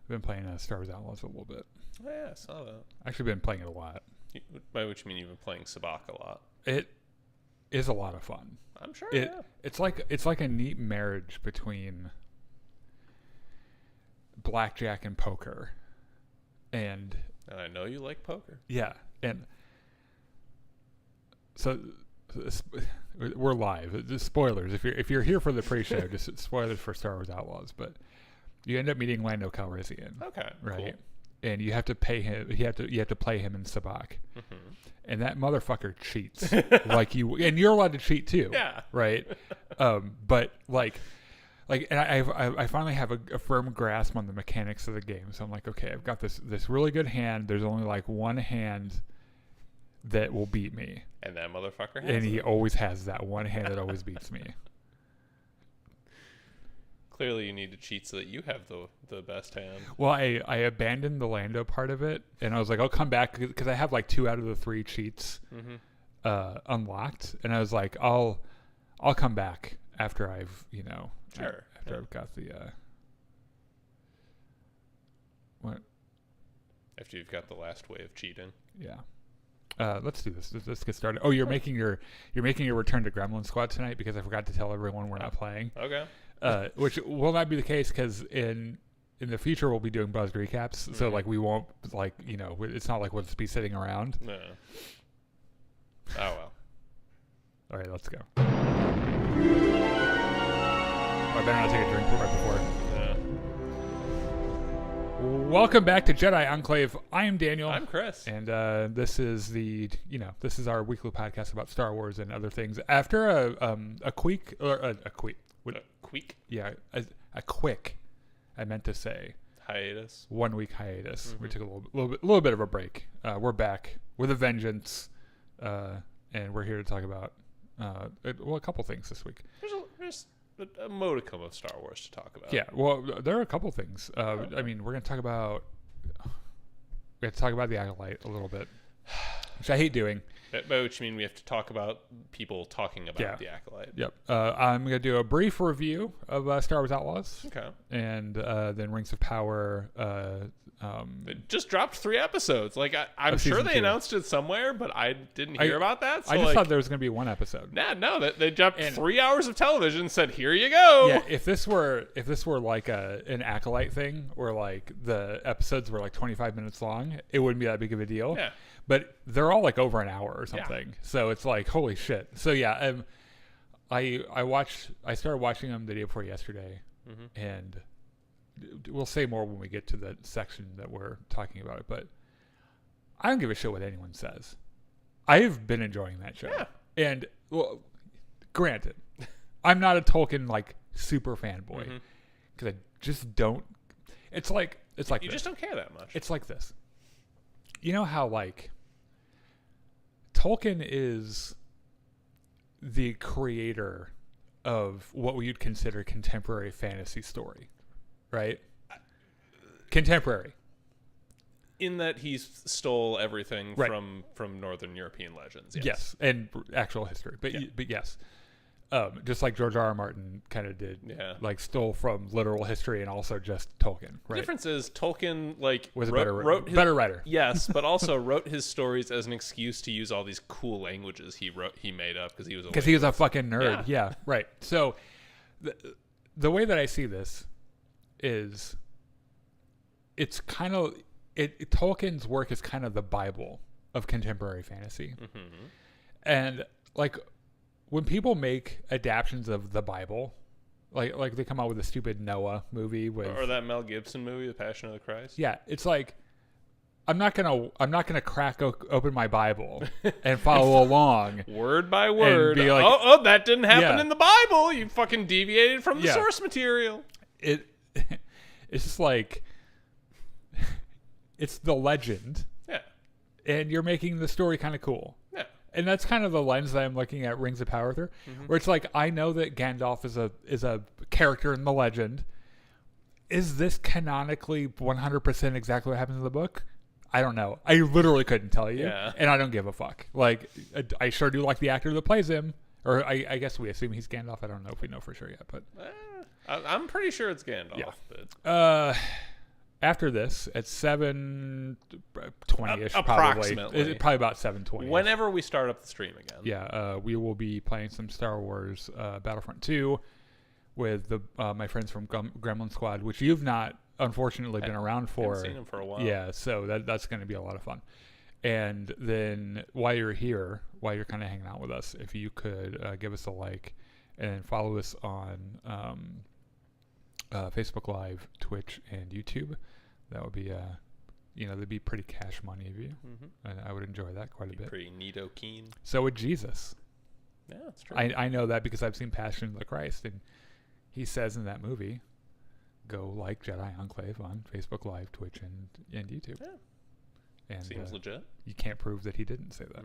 I've been playing Star Wars Outlaws a little bit. Oh, yeah, I saw that. Actually, been playing it a lot. By which you mean you've been playing Sabacc a lot. It is a lot of fun. I'm sure. It's like a neat marriage between blackjack and poker, and I know you like poker. Yeah, and so we're live. Just spoilers. If you're here for the pre-show, just spoilers for Star Wars Outlaws. But you end up meeting Lando Calrissian. Okay, right. Cool. And you have to pay him. You have to play him in Sabacc, and that motherfucker cheats like you. And you're allowed to cheat too. Yeah. Right. But and I finally have a firm grasp on the mechanics of the game. So I'm like, okay, I've got this really good hand. There's only like one hand that will beat me. And that motherfucker has And he always has that one hand that always beats me. Clearly you need to cheat so that you have the best hand. Well, I abandoned the Lando part of it, and I was like, I'll come back, because I have like 2 out of the 3 cheats unlocked, and I was like, I'll come back after I've, Sure. after I've got the what? After you've got the last way of cheating. Yeah. Let's do this. Let's get started. Oh, you're making your return to Gremlin Squad tonight, because I forgot to tell everyone we're not playing. Okay. Which will not be the case, because in the future we'll be doing buzzed recaps. So like we won't it's not like we'll just be sitting around. No. Oh well. All right, let's go. I better not take a drink right before. Yeah. Welcome back to Jedi Enclave. I am Daniel. I'm Chris. And this is this is our weekly podcast about Star Wars and other things. After a quick. Yeah, a quick. I meant to say hiatus. 1 week hiatus. We took a little bit of a break. We're back with a vengeance, and we're here to talk about a couple things this week. There's a modicum of Star Wars to talk about. Yeah, well, there are a couple things. I mean, we're going to talk about the Acolyte a little bit, which I hate doing. By which you mean we have to talk about people talking about the Acolyte. Yep. I'm going to do a brief review of Star Wars Outlaws. Okay. And then Rings of Power. It just dropped 3 episodes. Like I'm sure they announced it somewhere, but I didn't hear about that. So I just thought there was going to be 1 episode. Nah, no, they dropped 3 hours of television and said, "Here you go." Yeah. If this were like an Acolyte thing, where like the episodes were like 25 minutes long, it wouldn't be that big of a deal. Yeah. But they're all like over an hour or something. Yeah. So it's like, holy shit. So yeah, I started watching them the day before yesterday, and we'll say more when we get to the section that we're talking about it, but I don't give a shit what anyone says. I've been enjoying that show. Yeah. And well, granted, I'm not a Tolkien like super fanboy, because I just don't. It's like you just don't care that much. It's like this. You know how like Tolkien is the creator of what you'd consider contemporary fantasy story, right? Contemporary. In that he stole everything right. from Northern European legends. Yes, and actual history. But yes. Just like George R.R. Martin kind of did, like stole from literal history and also just Tolkien. Right? The difference is Tolkien was better writer. Yes, but also wrote his stories as an excuse to use all these cool languages he made up because he was a fucking nerd. Yeah, right. So the way that I see this is, it's kind of Tolkien's work is kind of the Bible of contemporary fantasy, and like. When people make adaptions of the Bible, like they come out with a stupid Noah movie or that Mel Gibson movie, The Passion of the Christ. Yeah, it's like I'm not gonna crack open my Bible and follow along word by word. And be like, oh, that didn't happen in the Bible. You fucking deviated from the source material. It's just like it's the legend. Yeah, and you're making the story kind of cool. Yeah. And that's kind of the lens that I'm looking at Rings of Power through, where it's like, I know that Gandalf is a character in the legend. Is this canonically 100% exactly what happens in the book? I don't know. I literally couldn't tell you, and I don't give a fuck. Like, I sure do like the actor that plays him, or I guess we assume he's Gandalf. I don't know if we know for sure yet, but I'm pretty sure it's Gandalf. Yeah. after this, at 7:20ish, approximately, probably about 7:20. Whenever we start up the stream again. Yeah, we will be playing some Star Wars Battlefront 2 with my friends from Gremlin Squad, which you've not, unfortunately, been around for. I haven't seen them for a while. Yeah, so that's going to be a lot of fun. And then while you're here, while you're kind of hanging out with us, if you could give us a like and follow us on Facebook Live, Twitch, and YouTube, that would be that'd be pretty cash money of you. And I would enjoy that quite a bit. Pretty neato keen. So would Jesus. Yeah, that's true. I know that because I've seen Passion of the Christ, and he says in that movie, go like Jedi Enclave on Facebook Live, Twitch, and YouTube. Yeah. And seems legit. You can't prove that he didn't say that.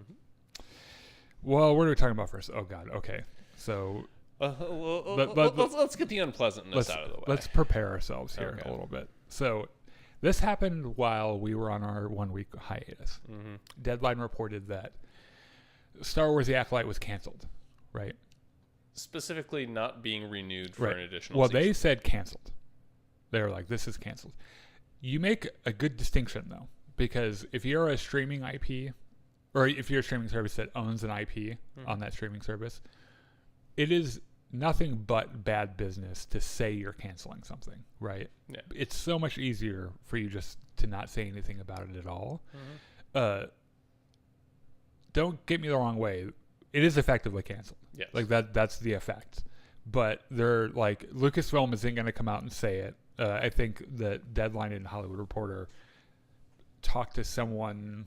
Well, what are we talking about first? Oh God. Okay. So let's get the unpleasantness out of the way. Let's prepare ourselves here a little bit. So this happened while we were on our 1 week hiatus. Deadline reported that Star Wars: The Acolyte was canceled, right? Specifically not being renewed for an additional Well, season. they said canceled. They were like, this is canceled. You make a good distinction, though, because if you're a streaming IP, or if you're a streaming service that owns an IP on that streaming service, it is nothing but bad business to say you're canceling something, right? Yeah. It's so much easier for you just to not say anything about it at all. Don't get me the wrong way. It is effectively canceled. Yes. Like that's the effect. But they're like, Lucasfilm isn't going to come out and say it. I think that Deadline and Hollywood Reporter talked to someone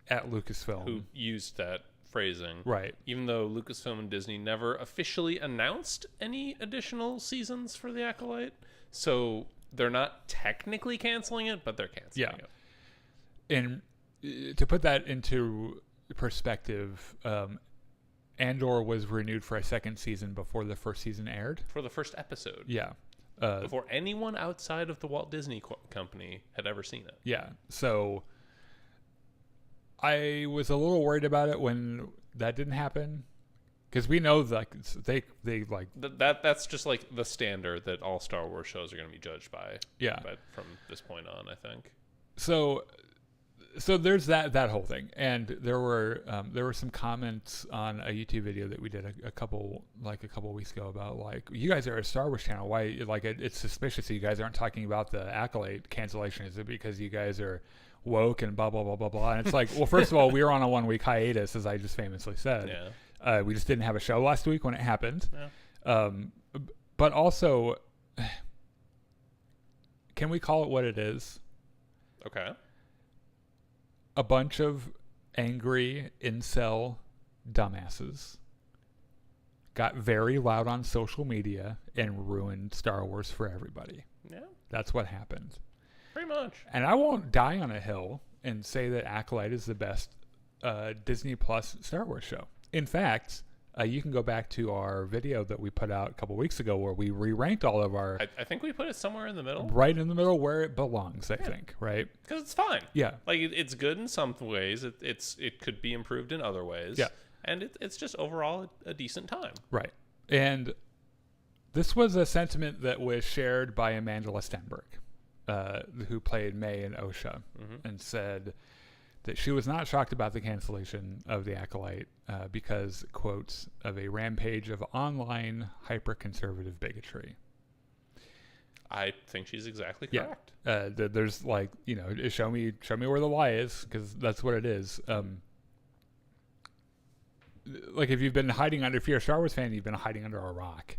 at Lucasfilm who used that phrasing. Right. Even though Lucasfilm and Disney never officially announced any additional seasons for The Acolyte. So they're not technically canceling it, but they're canceling it. And to put that into perspective, Andor was renewed for a second season before the first season aired. For the first episode. Yeah. Before anyone outside of the Walt Disney Company had ever seen it. Yeah. So I was a little worried about it when that didn't happen, because we know that they like that's just like the standard that all Star Wars shows are going to be judged by. Yeah. But from this point on, I think. So there's that whole thing, and there were some comments on a YouTube video that we did a couple weeks ago about, like, you guys are a Star Wars channel. Why, like, it's suspicious that you guys aren't talking about the Acolyte cancellation. Is it because you guys are woke and blah blah blah blah blah? And it's like, well, first of all, we were on a 1 week hiatus, as I just famously said. Yeah. We just didn't have a show last week when it happened. Yeah. But also, can we call it what it is? Okay. A bunch of angry incel dumbasses got very loud on social media and ruined Star Wars for everybody. Yeah. That's what happened. Pretty much. And I won't die on a hill and say that Acolyte is the best Disney Plus Star Wars show. In fact, you can go back to our video that we put out a couple weeks ago where we re-ranked all of our... I think we put it somewhere in the middle. Right in the middle where it belongs, I think, right? Because it's fine. Yeah. Like, it's good in some ways. It could be improved in other ways. Yeah. And it's just overall a decent time. Right. And this was a sentiment that was shared by Amanda Stenberg, who played May in OSHA, and said that she was not shocked about the cancellation of The Acolyte because, quotes, of a rampage of online hyper-conservative bigotry. I think she's exactly correct. Yeah. There's, like, show me where the lie is, because that's what it is. Like, if you're a Star Wars fan, you've been hiding under a rock,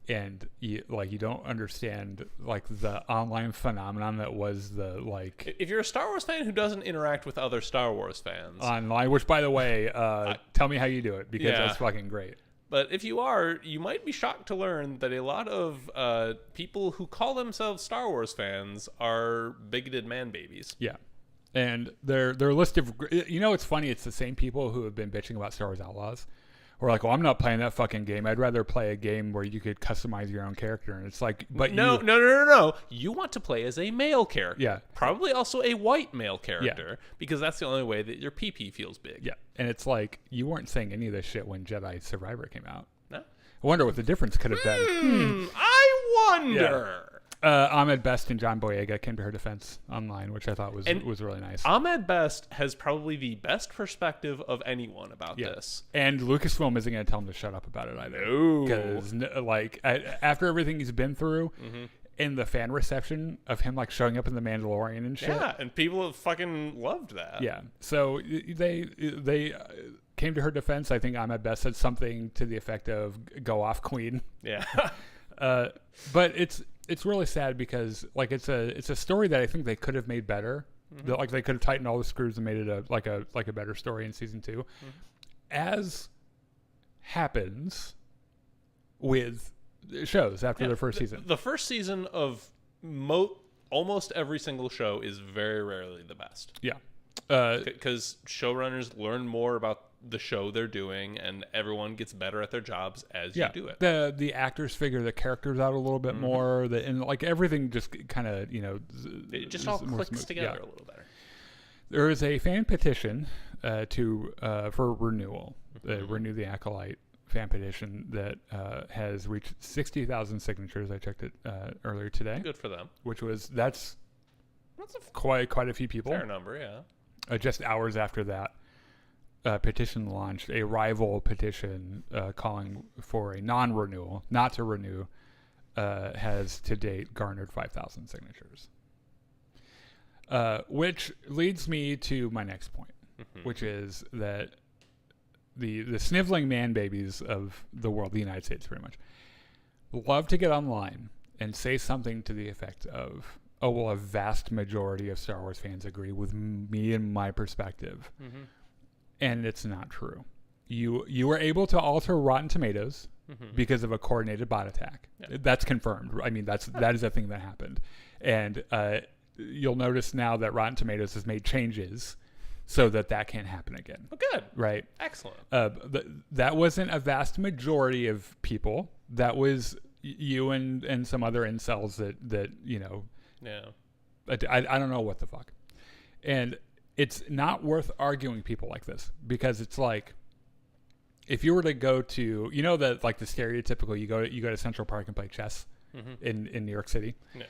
and you don't understand, like, the online phenomenon that was the, like... If you're a Star Wars fan who doesn't interact with other Star Wars fans... Online, which, by the way, tell me how you do it, because that's fucking great. But if you are, you might be shocked to learn that a lot of people who call themselves Star Wars fans are bigoted man babies. Yeah. And their list of... it's funny, it's the same people who have been bitching about Star Wars Outlaws. Or like, well, I'm not playing that fucking game. I'd rather play a game where you could customize your own character. And it's like, but No. You want to play as a male character. Yeah. Probably also a white male character, because that's the only way that your PP feels big. Yeah. And it's like, you weren't saying any of this shit when Jedi Survivor came out. No. I wonder what the difference could have been. I wonder. Ahmed Best and John Boyega came to her defense online, which I thought was really nice. Ahmed Best has probably the best perspective of anyone about this. And Lucasfilm isn't going to tell him to shut up about it either. No. Because, like, after everything he's been through, and the fan reception of him, like, showing up in The Mandalorian and shit. Yeah, and people have fucking loved that. Yeah. So they came to her defense. I think Ahmed Best said something to the effect of, go off, queen. Yeah. But it's really sad because, like, it's a story that I think they could have made better. That, like, they could have tightened all the screws and made it a better story in season 2. As happens with shows after their first season. The first season of almost every single show is very rarely the best. Yeah. Because showrunners learn more about the show they're doing, and everyone gets better at their jobs as you do it. The actors figure the characters out a little bit more, and like everything just kind of it just all clicks together a little better. There is a fan petition for renewal, Renew the Acolyte fan petition that has reached 60,000 signatures. I checked it earlier today. Good for them. That's quite a few people. Fair number, yeah. Just hours after that petition launched, a rival petition calling for a non-renewal, not to renew, has to date garnered 5,000 signatures. Which leads me to my next point, which is that the sniveling man babies of the world, the United States pretty much, love to get online and say something to the effect of, oh, well, a vast majority of Star Wars fans agree with me and my perspective. And it's not true. You were able to alter Rotten Tomatoes because of a coordinated bot attack. Yeah. That's confirmed. I mean, that is a thing that happened. And you'll notice now that Rotten Tomatoes has made changes so that can't happen again. Oh, good. Right? Excellent. That wasn't a vast majority of people. That was you and some other incels that Yeah. I don't know what the fuck. And it's not worth arguing people like this, because it's like, if you were to go to, that, like, the stereotypical, you go to Central Park and play chess in New York City. Yeah.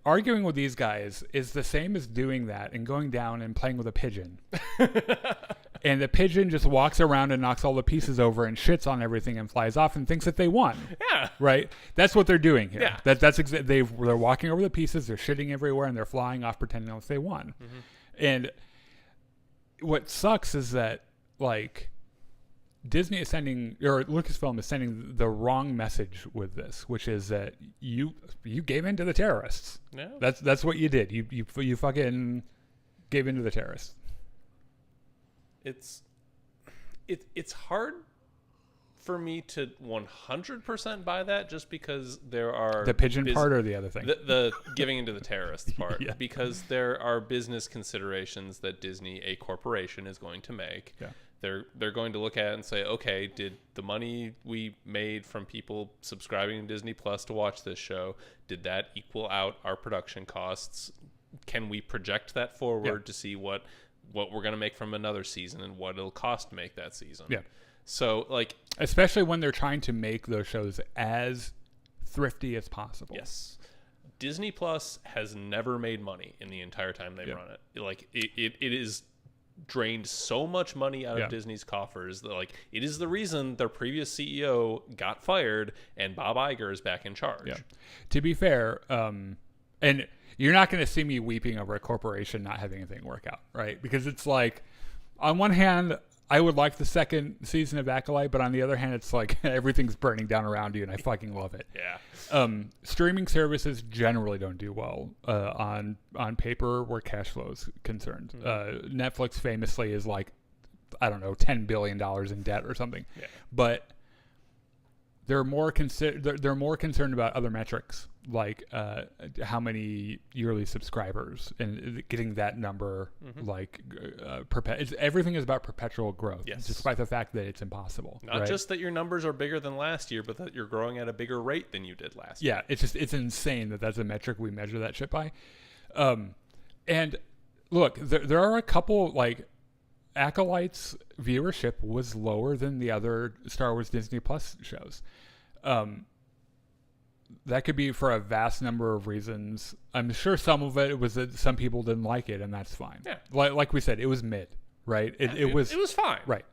Arguing with these guys is the same as doing that and going down and playing with a pigeon. And the pigeon just walks around and knocks all the pieces over and shits on everything and flies off and thinks that they won. Yeah. Right? That's what they're doing here. Yeah. They're walking over the pieces, they're shitting everywhere, and they're flying off pretending like they won. And what sucks is that, like, Disney is sending, or Lucasfilm is sending the wrong message with this, which is that you gave in to the terrorists. Yeah. That's what you did. You fucking gave in to the terrorists. It's hard for me to 100% buy that, just because there are the pigeon part or the other thing, the giving into the terrorists part. Yeah. Because there are business considerations that Disney, a corporation, is going to make. Yeah. They're going to look at it and say, okay, did the money we made from people subscribing to Disney Plus to watch this show, did that equal out our production costs? Can we project that forward to see what we're going to make from another season and what it'll cost to make that season? Yeah. So, like, especially when they're trying to make those shows as thrifty as possible. Yes. Disney Plus has never made money in the entire time they've run it. Like, it is drained so much money out of Disney's coffers that, like, it is the reason their previous CEO got fired and Bob Iger is back in charge. Yeah. To be fair, and you're not going to see me weeping over a corporation not having anything work out, right? Because it's like, on one hand, I would like the second season of Acolyte, but on the other hand, it's like everything's burning down around you, and I fucking love it. Yeah. Streaming services generally don't do well on paper where cash flow is concerned. Netflix famously is like, I don't know, $10 billion in debt or something. Yeah. But they're more concerned about other metrics, like how many yearly subscribers and getting that number. Like everything is about perpetual growth, despite the fact that it's impossible. Not just that your numbers are bigger than last year, but that you're growing at a bigger rate than you did last year. Yeah, it's insane that that's a metric we measure that shit by. And look, there are a couple, like, Acolyte's viewership was lower than the other Star Wars Disney Plus shows. that could be for a vast number of reasons. I'm sure some of it was that some people didn't like it, and that's fine. Yeah. Like we said, it was mid, right? It was fine. right.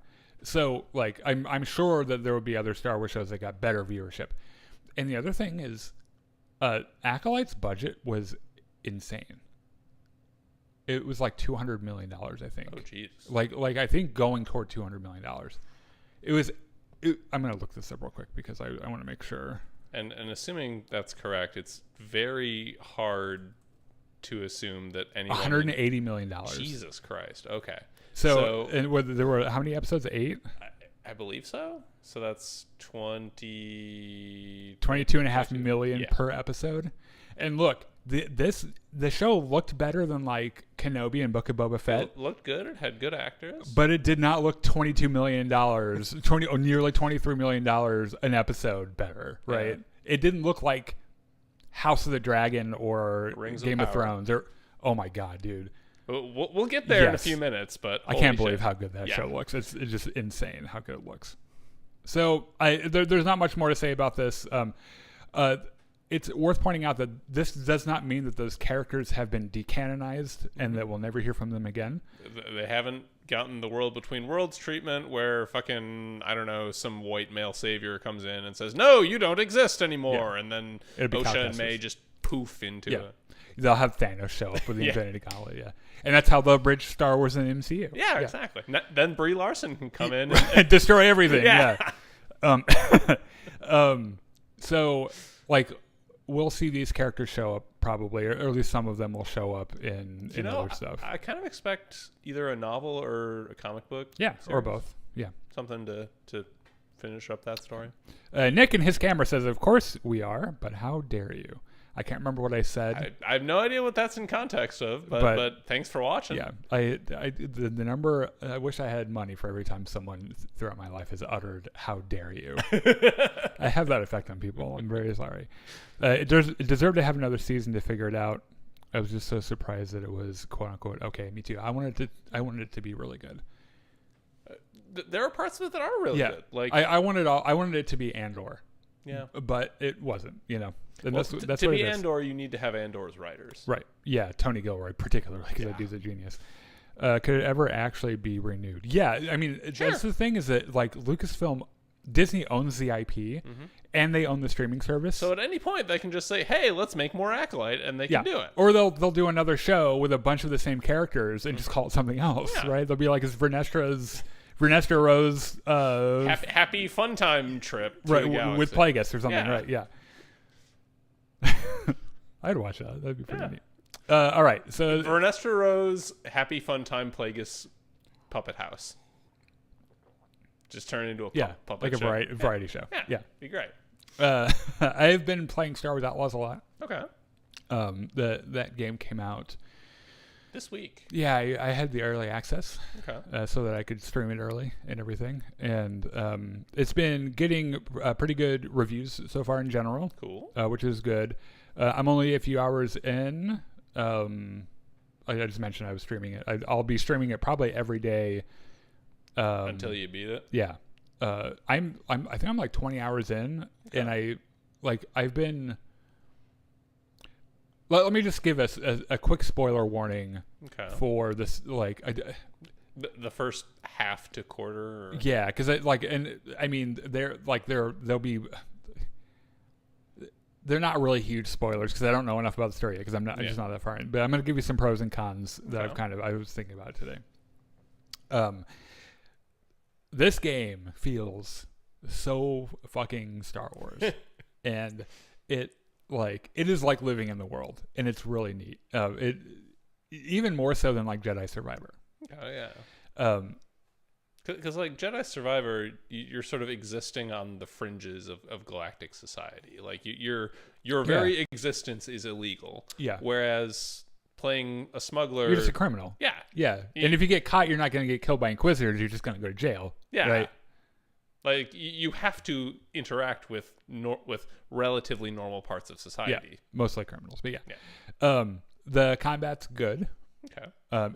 So like I'm sure that there would be other Star Wars shows that got better viewership. And the other thing is, Acolyte's budget was insane. It was like $200 million, I think. Oh, jeez. Like I think going toward $200 million. It was. I'm gonna look this up real quick because I want to make sure. And assuming that's correct, it's very hard to assume that anyone... $180 million. Jesus Christ. Okay. So and there were how many episodes? 8? I believe so. So that's 22.5 million per episode. And look, the show looked better than like Kenobi and Book of Boba Fett. It looked good. It had good actors. But it did not look $22 million, nearly $23 million an episode better, right? Yeah. It didn't look like House of the Dragon or Game of Thrones. Or, oh my God, dude. We'll get there in a few minutes, but I can't believe how good that show looks. It's just insane how good it looks. So there's not much more to say about this. It's worth pointing out that this does not mean that those characters have been decanonized and that we'll never hear from them again. They haven't gotten the World Between Worlds treatment where fucking, I don't know, some white male savior comes in and says, no, you don't exist anymore. Yeah. And then Osha and May just poof into it. They'll have Thanos show up with the Infinity Gauntlet, and that's how they'll bridge Star Wars and MCU. Yeah, exactly. Then Brie Larson can come in and destroy everything. So, like, we'll see these characters show up probably, or at least some of them will show up in other stuff. I kind of expect either a novel or a comic book. Yeah, series. Or both. Yeah, something to finish up that story. Nick in his camera says, "Of course we are, but how dare you?" I can't remember what I said. I have no idea what that's in context of, but thanks for watching. Yeah, the number. I wish I had money for every time someone throughout my life has uttered "How dare you." I have that effect on people. I'm very sorry. It deserved to have another season to figure it out. I was just so surprised that it was quote unquote okay. Me too. I wanted it to be really good. There are parts of it that are really good. Like I wanted it to be Andor. Yeah, but it wasn't. And well, that's to what be it is. Andor, you need to have Andor's writers. Right. Yeah, Tony Gilroy particularly, because that dude's a genius. Could it ever actually be renewed? Yeah, I mean, that's the thing is that, like, Lucasfilm, Disney owns the IP, and they own the streaming service. So at any point, they can just say, hey, let's make more Acolyte, and they can do it. Or they'll do another show with a bunch of the same characters and just call it something else, right? They'll be like, it's Vernestra Rose... happy fun time trip to the galaxy. With Plagueis or something, right? Yeah. I'd watch that. That'd be pretty neat. All right, so Vernestra Rose, Happy Fun Time Plagueis Puppet House. Just turn into a puppet like show. A variety show. Yeah, be great. I've been playing Star Wars Outlaws a lot. Okay. That game came out this week. Yeah, I had the early access, okay, so that I could stream it early and everything, and it's been getting pretty good reviews so far in general. Cool, which is good. I'm only a few hours in. I just mentioned I was streaming it. I'll be streaming it probably every day until you beat it. Yeah, I think I'm like 20 hours in, and I've been. Let me just give us a quick spoiler warning for this. Like, the first half to quarter. Or? Yeah, because they're not really huge spoilers because I don't know enough about the story yet because I'm just not that far in. But I'm going to give you some pros and cons that I was thinking about today. This game feels so fucking Star Wars, and it is like living in the world, and it's really neat. It even more so than like Jedi Survivor. Oh yeah. Because like Jedi Survivor, you're sort of existing on the fringes of galactic society. Like your very existence is illegal. Yeah. Whereas playing a smuggler, you're just a criminal. Yeah. Yeah. And if you get caught, you're not going to get killed by Inquisitors. You're just going to go to jail. Yeah. Right. Like you have to interact with relatively normal parts of society. Yeah. Mostly criminals, but yeah. The combat's good. Okay.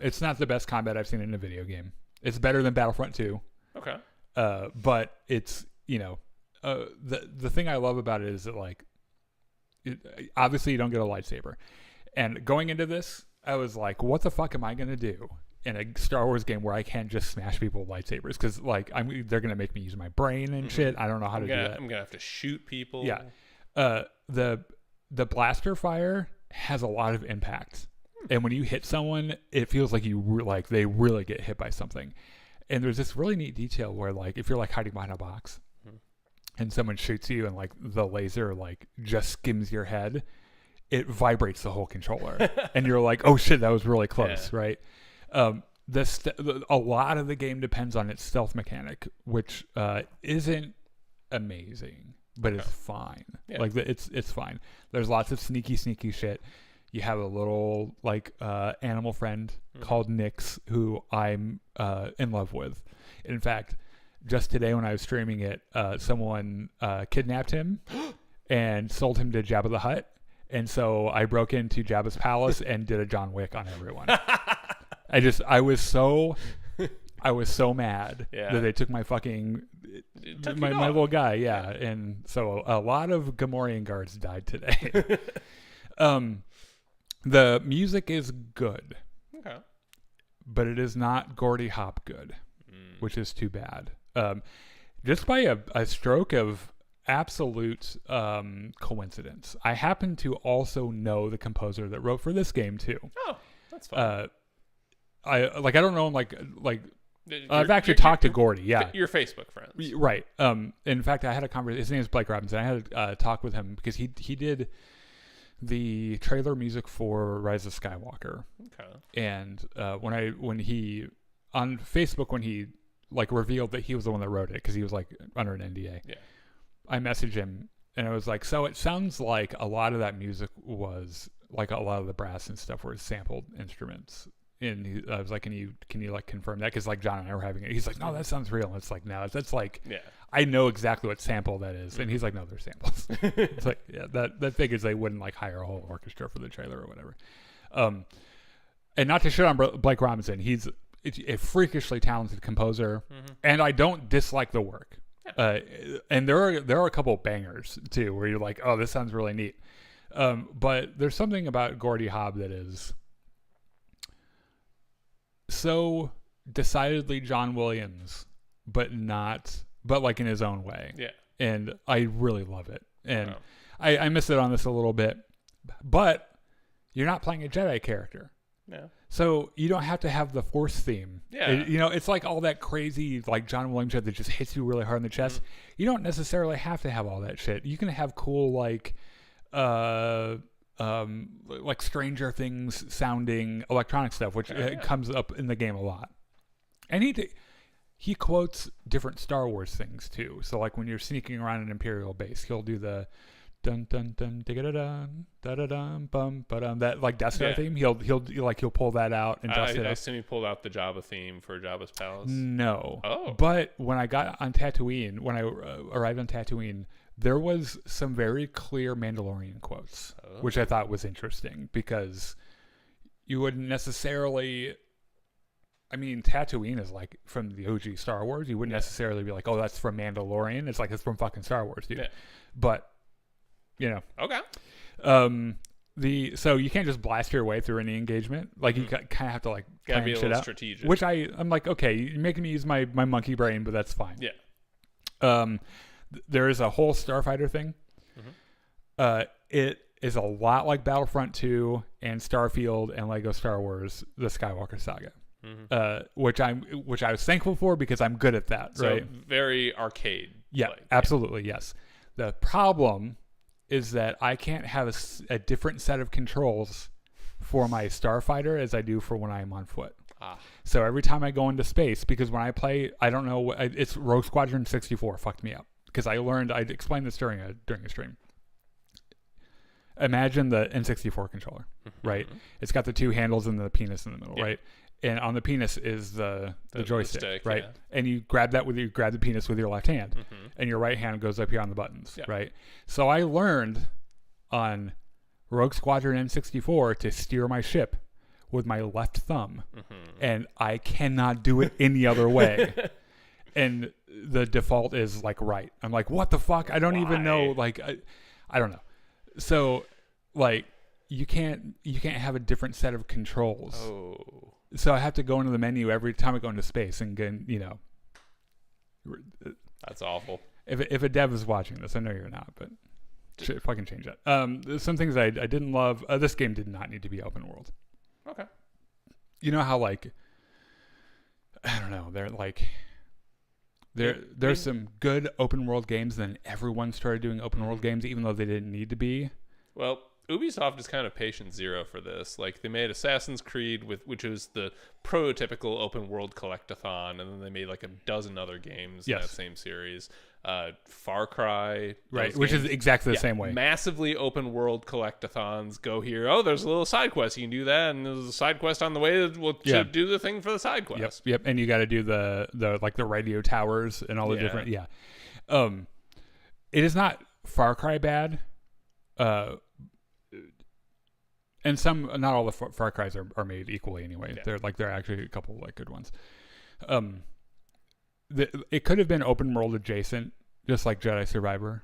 It's not the best combat I've seen in a video game. It's better than Battlefront 2. Okay. But it's, the thing I love about it is that, like, obviously you don't get a lightsaber. And going into this, I was like, what the fuck am I going to do in a Star Wars game where I can't just smash people with lightsabers? Because like they're going to make me use my brain and shit. I don't know how to do that. I'm going to have to shoot people. Yeah. The blaster fire has a lot of impact. And when you hit someone, it feels like they really get hit by something. And there's this really neat detail where like if you're like hiding behind a box and someone shoots you and like the laser like just skims your head, it vibrates the whole controller. And you're like, oh shit, that was really close, right? A lot of the game depends on its stealth mechanic, which isn't amazing, but it's fine. Yeah. Like it's fine. There's lots of sneaky shit. You have a little like animal friend called Nyx who I'm in love with. In fact, just today when I was streaming it, someone kidnapped him and sold him to Jabba the Hutt. And so I broke into Jabba's palace and did a John Wick on everyone. I was so mad that they took my fucking my little guy. Yeah. And so a lot of Gamorrean guards died today. The music is good, but it is not Gordy Hop good, which is too bad. Just by a stroke of absolute coincidence, I happen to also know the composer that wrote for this game too. Oh, that's fun. I don't know him like I've actually talked to Gordy. Yeah, your Facebook friends, right? In fact, I had a conversation. His name is Blake Robinson. I had a talk with him because he did the trailer music for Rise of Skywalker. And when he on Facebook when he like revealed that he was the one that wrote it because he was like under an NDA. Yeah. I messaged him and I was like, so it sounds like a lot of that music was like a lot of the brass and stuff were sampled instruments. And I was like, can you like confirm that? Because like John and I were having it. He's like, no, that sounds real. And it's like, no, that's like, I know exactly what sample that is. And he's like, no, they're samples. It's like, yeah, that figures they wouldn't like hire a whole orchestra for the trailer or whatever. And not to shit on Blake Robinson, he's a freakishly talented composer, and I don't dislike the work. And there are a couple bangers too, where you're like, oh, this sounds really neat. But there's something about Gordy Hobb that is so decidedly John Williams, but like in his own way. Yeah. And I really love it. And I miss it on this a little bit, but you're not playing a Jedi character. No. So you don't have to have the Force theme. Yeah. It's like all that crazy, like John Williams shit that just hits you really hard in the chest. You don't necessarily have to have all that shit. You can have cool, like Stranger Things sounding electronic stuff, which comes up in the game a lot. And he quotes different Star Wars things too. So like when you're sneaking around an Imperial base, he'll do the dun dun dun digga dun da da dun bum ba that like Death Star theme. He'll pull that out and dust it up. I assume he pulled out the Jabba theme for Jabba's palace. No. Oh. But when I got on Tatooine, when I arrived on Tatooine, there was some very clear Mandalorian quotes, which I thought was interesting because you wouldn't necessarily. I mean, Tatooine is like from the OG Star Wars. You wouldn't necessarily be like, "Oh, that's from Mandalorian." It's like it's from fucking Star Wars, dude. Yeah. But okay. So you can't just blast your way through any engagement. Like you kind of have to like gotta be a little out, strategic. which I'm like, okay, you're making me use my monkey brain, but that's fine. Yeah. There is a whole Starfighter thing. It is a lot like Battlefront 2 and Starfield and Lego Star Wars: The Skywalker Saga. Which I was thankful for because I'm good at that. So right? Very arcade. Yeah, absolutely. Yes. The problem is that I can't have a different set of controls for my Starfighter as I do for when I'm on foot. So every time I go into space, because when I play, I don't know, it's Rogue Squadron 64 fucked me up because I explained this during a stream. Imagine the N64 controller, right? It's got the two handles and the penis in the middle, right? And on the penis is the joystick, right? Yeah. And you grab the penis with your left hand, and your right hand goes up here on the buttons, right? So I learned on Rogue Squadron N64 to steer my ship with my left thumb, and I cannot do it any other way. And the default is like right. I'm like, what the fuck? I don't even know. Like, I don't know. So, like, you can't have a different set of controls. Oh. So I have to go into the menu every time I go into space and get, That's awful. If a dev is watching this, I know you're not, but if I can change that. There's some things I didn't love. This game did not need to be open world. Okay. You know how, like, I don't know, there's some good open world games, then everyone started doing open world games even though they didn't need to be. Well, Ubisoft is kind of patient zero for this. Like, they made Assassin's Creed, which was the prototypical open world collectathon, and then they made like a dozen other games in that same series. Far Cry, right, which is exactly the same way. Massively open world collectathons. Go here. Oh, there's a little side quest. You can do that, and there's a side quest on the way to do the thing for the side quest. Yep. And you got to do the like the radio towers and all the different. It is not Far Cry bad. And not all the Far Cries are made equally anyway. Yeah. They're actually a couple like good ones. It could have been open world adjacent, just like Jedi Survivor.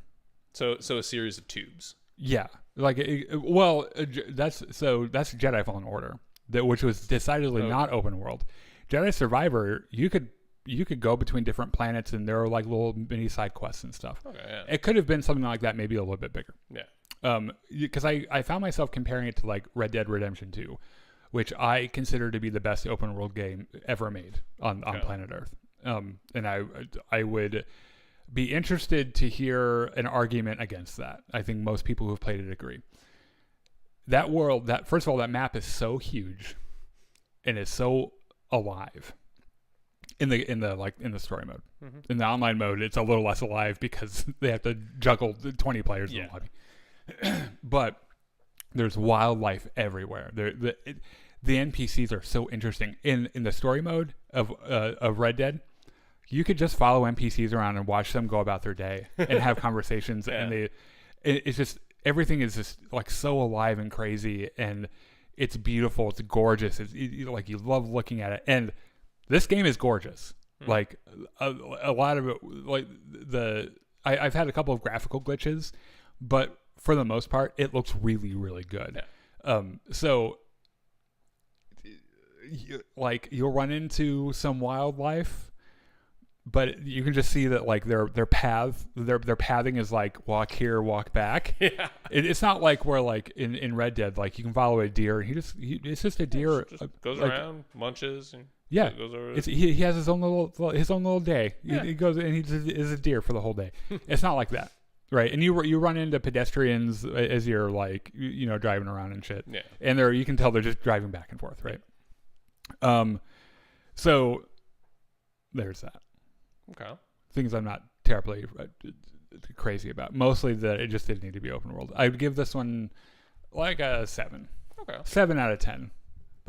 So a series of tubes. Yeah, like that's Jedi Fallen Order, which was decidedly not open world. Jedi Survivor, you could go between different planets, and there are like little mini side quests and stuff. Okay, yeah. It could have been something like that, maybe a little bit bigger. Yeah. Because I found myself comparing it to like Red Dead Redemption 2, which I consider to be the best open world game ever made on planet Earth. And I would be interested to hear an argument against that. I think most people who have played it agree. That world, first of all, that map is so huge, and is so alive. In the story mode, in the online mode, it's a little less alive because they have to juggle 20 players in the lobby. But there's wildlife everywhere. The NPCs are so interesting. In the story mode of Red Dead, you could just follow NPCs around and watch them go about their day and have conversations. And it's just, everything is just like so alive and crazy, and it's beautiful. It's gorgeous. Like, you love looking at it. And this game is gorgeous. Like a lot of it, like I've had a couple of graphical glitches, but for the most part, it looks really, really good. Yeah. So you'll run into some wildlife, but you can just see that like their pathing is like walk here, walk back. Yeah. It's not like where like in Red Dead, like you can follow a deer and it's just a deer goes around, munches. And goes over. He has his own little day. Yeah. He goes and he is a deer for the whole day. It's not like that. Right, and you run into pedestrians as you're like driving around and shit. Yeah, and you can tell they're just driving back and forth, right? So there's that. Okay. Things I'm not terribly crazy about. Mostly that it just didn't need to be open world. I would give this one like a 7. Okay. 7 out of 10.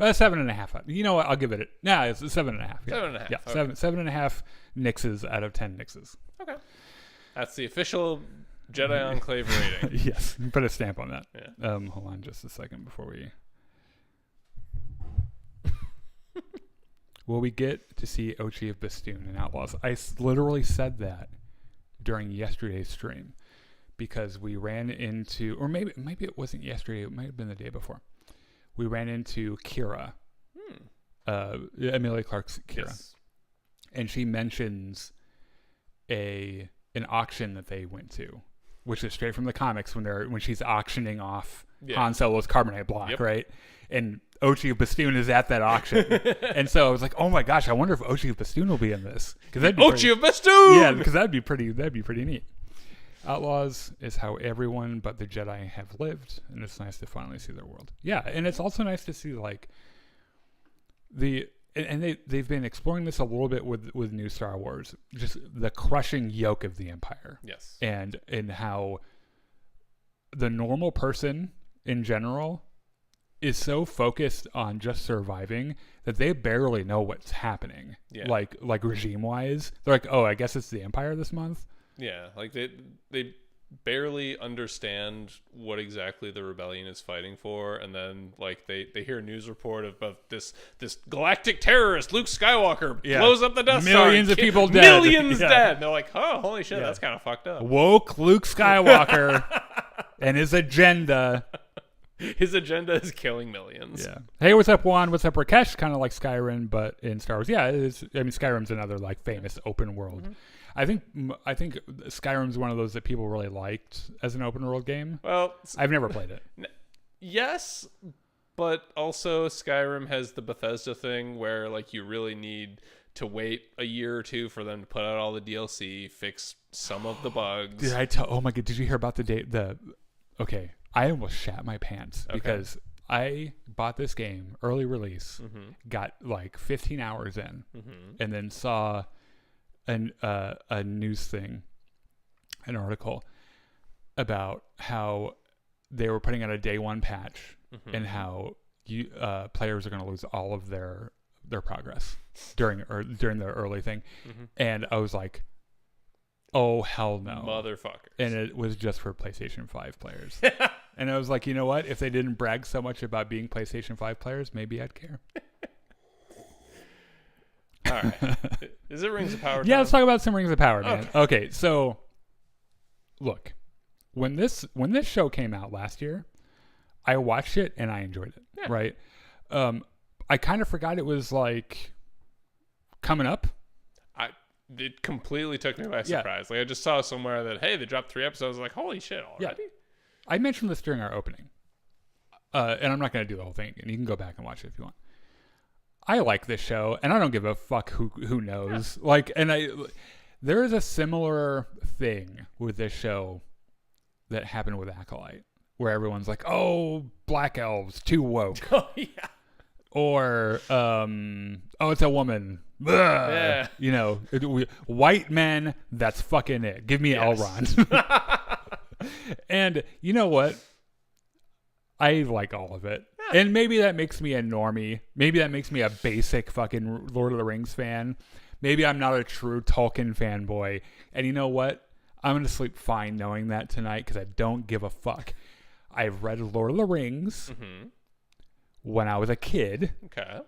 7.5. You know what? I'll give it. It's a 7.5. Yeah. 7.5. Yeah, okay. 7.5 Nixes out of 10 Nixes. Okay. That's the official Jedi Enclave rating. Yes, put a stamp on that. Yeah. Hold on just a second before we... Will we get to see Ochi of Bastoon in Outlaws? I literally said that during yesterday's stream because we ran into... Or maybe it wasn't yesterday. It might have been the day before. We ran into Kira. Emilia Clarke's Kira. Yes. And she mentions an auction that they went to, which is straight from the comics when she's auctioning off Han Solo's carbonite block, right? And Ochi of Bastoon is at that auction, and so I was like, "Oh my gosh, I wonder if Ochi of Bastoon will be in this." Ochi of Bastoon, yeah, because that'd be pretty neat. Outlaws is how everyone but the Jedi have lived, and it's nice to finally see their world. Yeah, and it's also nice to see like they've been exploring this a little bit with new Star Wars, just the crushing yoke of the Empire. Yes. And how the normal person in general is so focused on just surviving that they barely know what's happening. Yeah. Like regime wise. They're like, oh, I guess it's the Empire this month. Yeah. Like they barely understand what exactly the rebellion is fighting for, and then like they hear a news report of this galactic terrorist Luke Skywalker blows up the Death Star, millions of people dead, dead. And they're like, oh, holy shit, that's kind of fucked up. Woke Luke Skywalker and his agenda. His agenda is killing millions. Yeah. Hey, what's up, Juan? What's up, Rakesh? Kind of like Skyrim, but in Star Wars. Yeah, it is. I mean, Skyrim's another like famous open world. Mm-hmm. I think Skyrim's one of those that people really liked as an open world game. Well, I've never played it. Yes, but also Skyrim has the Bethesda thing where like you really need to wait a year or two for them to put out all the DLC, fix some of the bugs. Oh my god, did you hear about okay, I almost shat my pants because I bought this game early release, got like 15 hours in, and then saw a news thing, an article about how they were putting out a day one patch and how players are going to lose all of their progress during the early thing, and I was like, oh hell no, motherfuckers! And it was just for PlayStation 5 players. And I was like, you know what? If they didn't brag so much about being PlayStation 5 players, maybe I'd care. All right, is it Rings of Power? Yeah, let's talk about some Rings of Power, man. Okay, so look, when this show came out last year, I watched it and I enjoyed it. Yeah. Right. I kind of forgot it was like coming up. It completely took me by surprise. Like I just saw somewhere that, hey, they dropped 3 episodes. I was like, holy shit, already? Yeah. I mentioned this during our opening. And I'm not going to do the whole thing. And you can go back and watch it if you want. I like this show, and I don't give a fuck who knows. Yeah. Like, and there is a similar thing with this show that happened with Acolyte, where everyone's like, oh, black elves, too woke. Oh, yeah. Or, it's a woman. Yeah. You know, white men, that's fucking it. Give me Elrond. And you know what? I like all of it. Yeah. And maybe that makes me a normie. Maybe that makes me a basic fucking Lord of the Rings fan. Maybe I'm not a true Tolkien fanboy. And you know what? I'm going to sleep fine knowing that tonight because I don't give a fuck. I've read Lord of the Rings when I was a kid. Okay.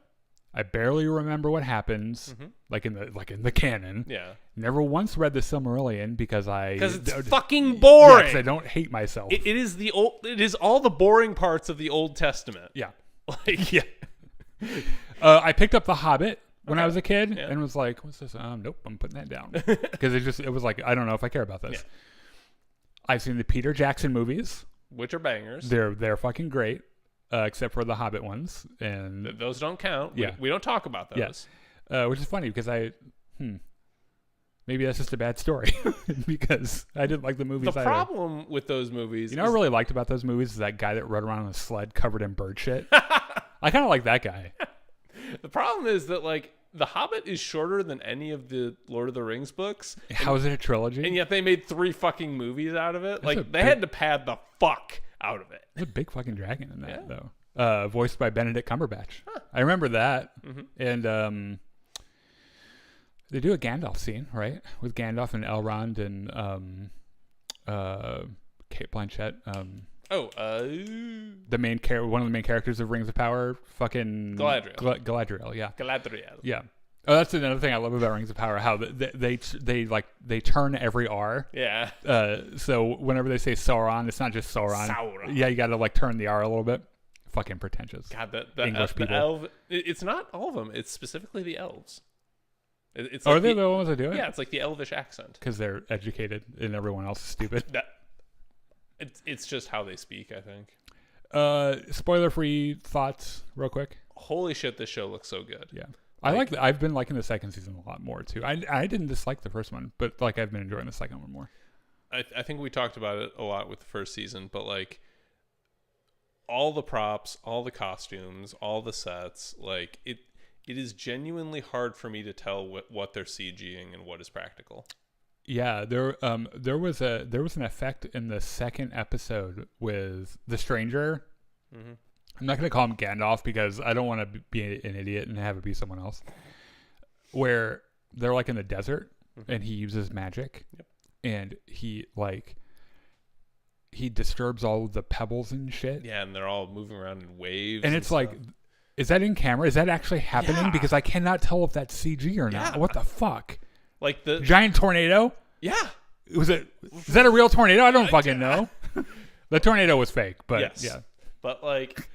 I barely remember what happens, like in the canon. Yeah. Never once read the Silmarillion because it's fucking boring. Because I don't hate myself. It is all the boring parts of the Old Testament. Yeah. Like I picked up The Hobbit when I was a kid and was like, "What's this?" Nope, I'm putting that down because it was like I don't know if I care about this. Yeah. I've seen the Peter Jackson movies, which are bangers. They're fucking great. Except for the Hobbit ones, and those don't count. Yeah. We don't talk about those. Yeah. Which is funny because maybe that's just a bad story because I didn't like the movies. The problem with those movies, you know, what I really liked about those movies is that guy that rode around on a sled covered in bird shit. I kind of like that guy. The problem is that like The Hobbit is shorter than any of the Lord of the Rings books. How is it a trilogy? And yet they made 3 fucking movies out of it. Like they had to pad the fuck out of it. There's a big fucking dragon in that though. Voiced by Benedict Cumberbatch. Huh. I remember that. And they do a Gandalf scene, right? With Gandalf and Elrond and Kate Blanchett. One of the main characters of Rings of Power, fucking Galadriel. Galadriel, yeah. Galadriel. Yeah. Oh, that's another thing I love about Rings of Power. How they turn every R. Yeah. So whenever they say Sauron, it's not just Sauron. Yeah, you got to like turn the R a little bit. Fucking pretentious. God, the English people. Elf. It's not all of them. It's specifically the elves. It's Are like they the ones that do it? Yeah, it's like the Elvish accent. Because they're educated and everyone else is stupid. It's just how they speak, I think. Spoiler-free thoughts, real quick. Holy shit, this show looks so good. Yeah. I've been liking the second season a lot more too. I didn't dislike the first one, but like I've been enjoying the second one more. I think we talked about it a lot with the first season, but like all the props, all the costumes, all the sets, like it is genuinely hard for me to tell what they're CGing and what is practical. Yeah, there was an effect in the second episode with the stranger. Mm-hmm. I'm not going to call him Gandalf because I don't want to be an idiot and have it be someone else. Where they're like in the desert and he uses magic and he disturbs all of the pebbles and shit. Yeah, and they're all moving around in waves. And it's like, is that in camera? Is that actually happening? Yeah. Because I cannot tell if that's CG or not. What the fuck? Like the giant tornado? Yeah. Is that a real tornado? I don't fucking know. The tornado was fake, but Yes. yeah. But like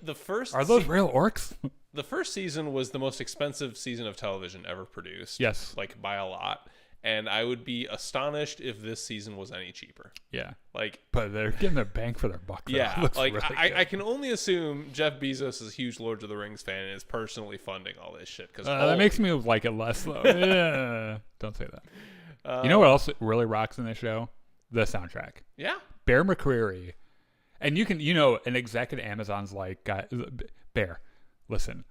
the first Are those real orcs? the first season was the most expensive season of television ever produced. Yes. Like by a lot. And I would be astonished if this season was any cheaper. Yeah. Like, but they're getting their bang for their buck. Though. Yeah, like really I can only assume Jeff Bezos is a huge Lord of the Rings fan and is personally funding all this shit. Because that makes me like it less though. Don't say that. You know what else really rocks in this show? The soundtrack. Yeah. Bear McCreary, and you can an exec at Amazon's like, Bear, listen.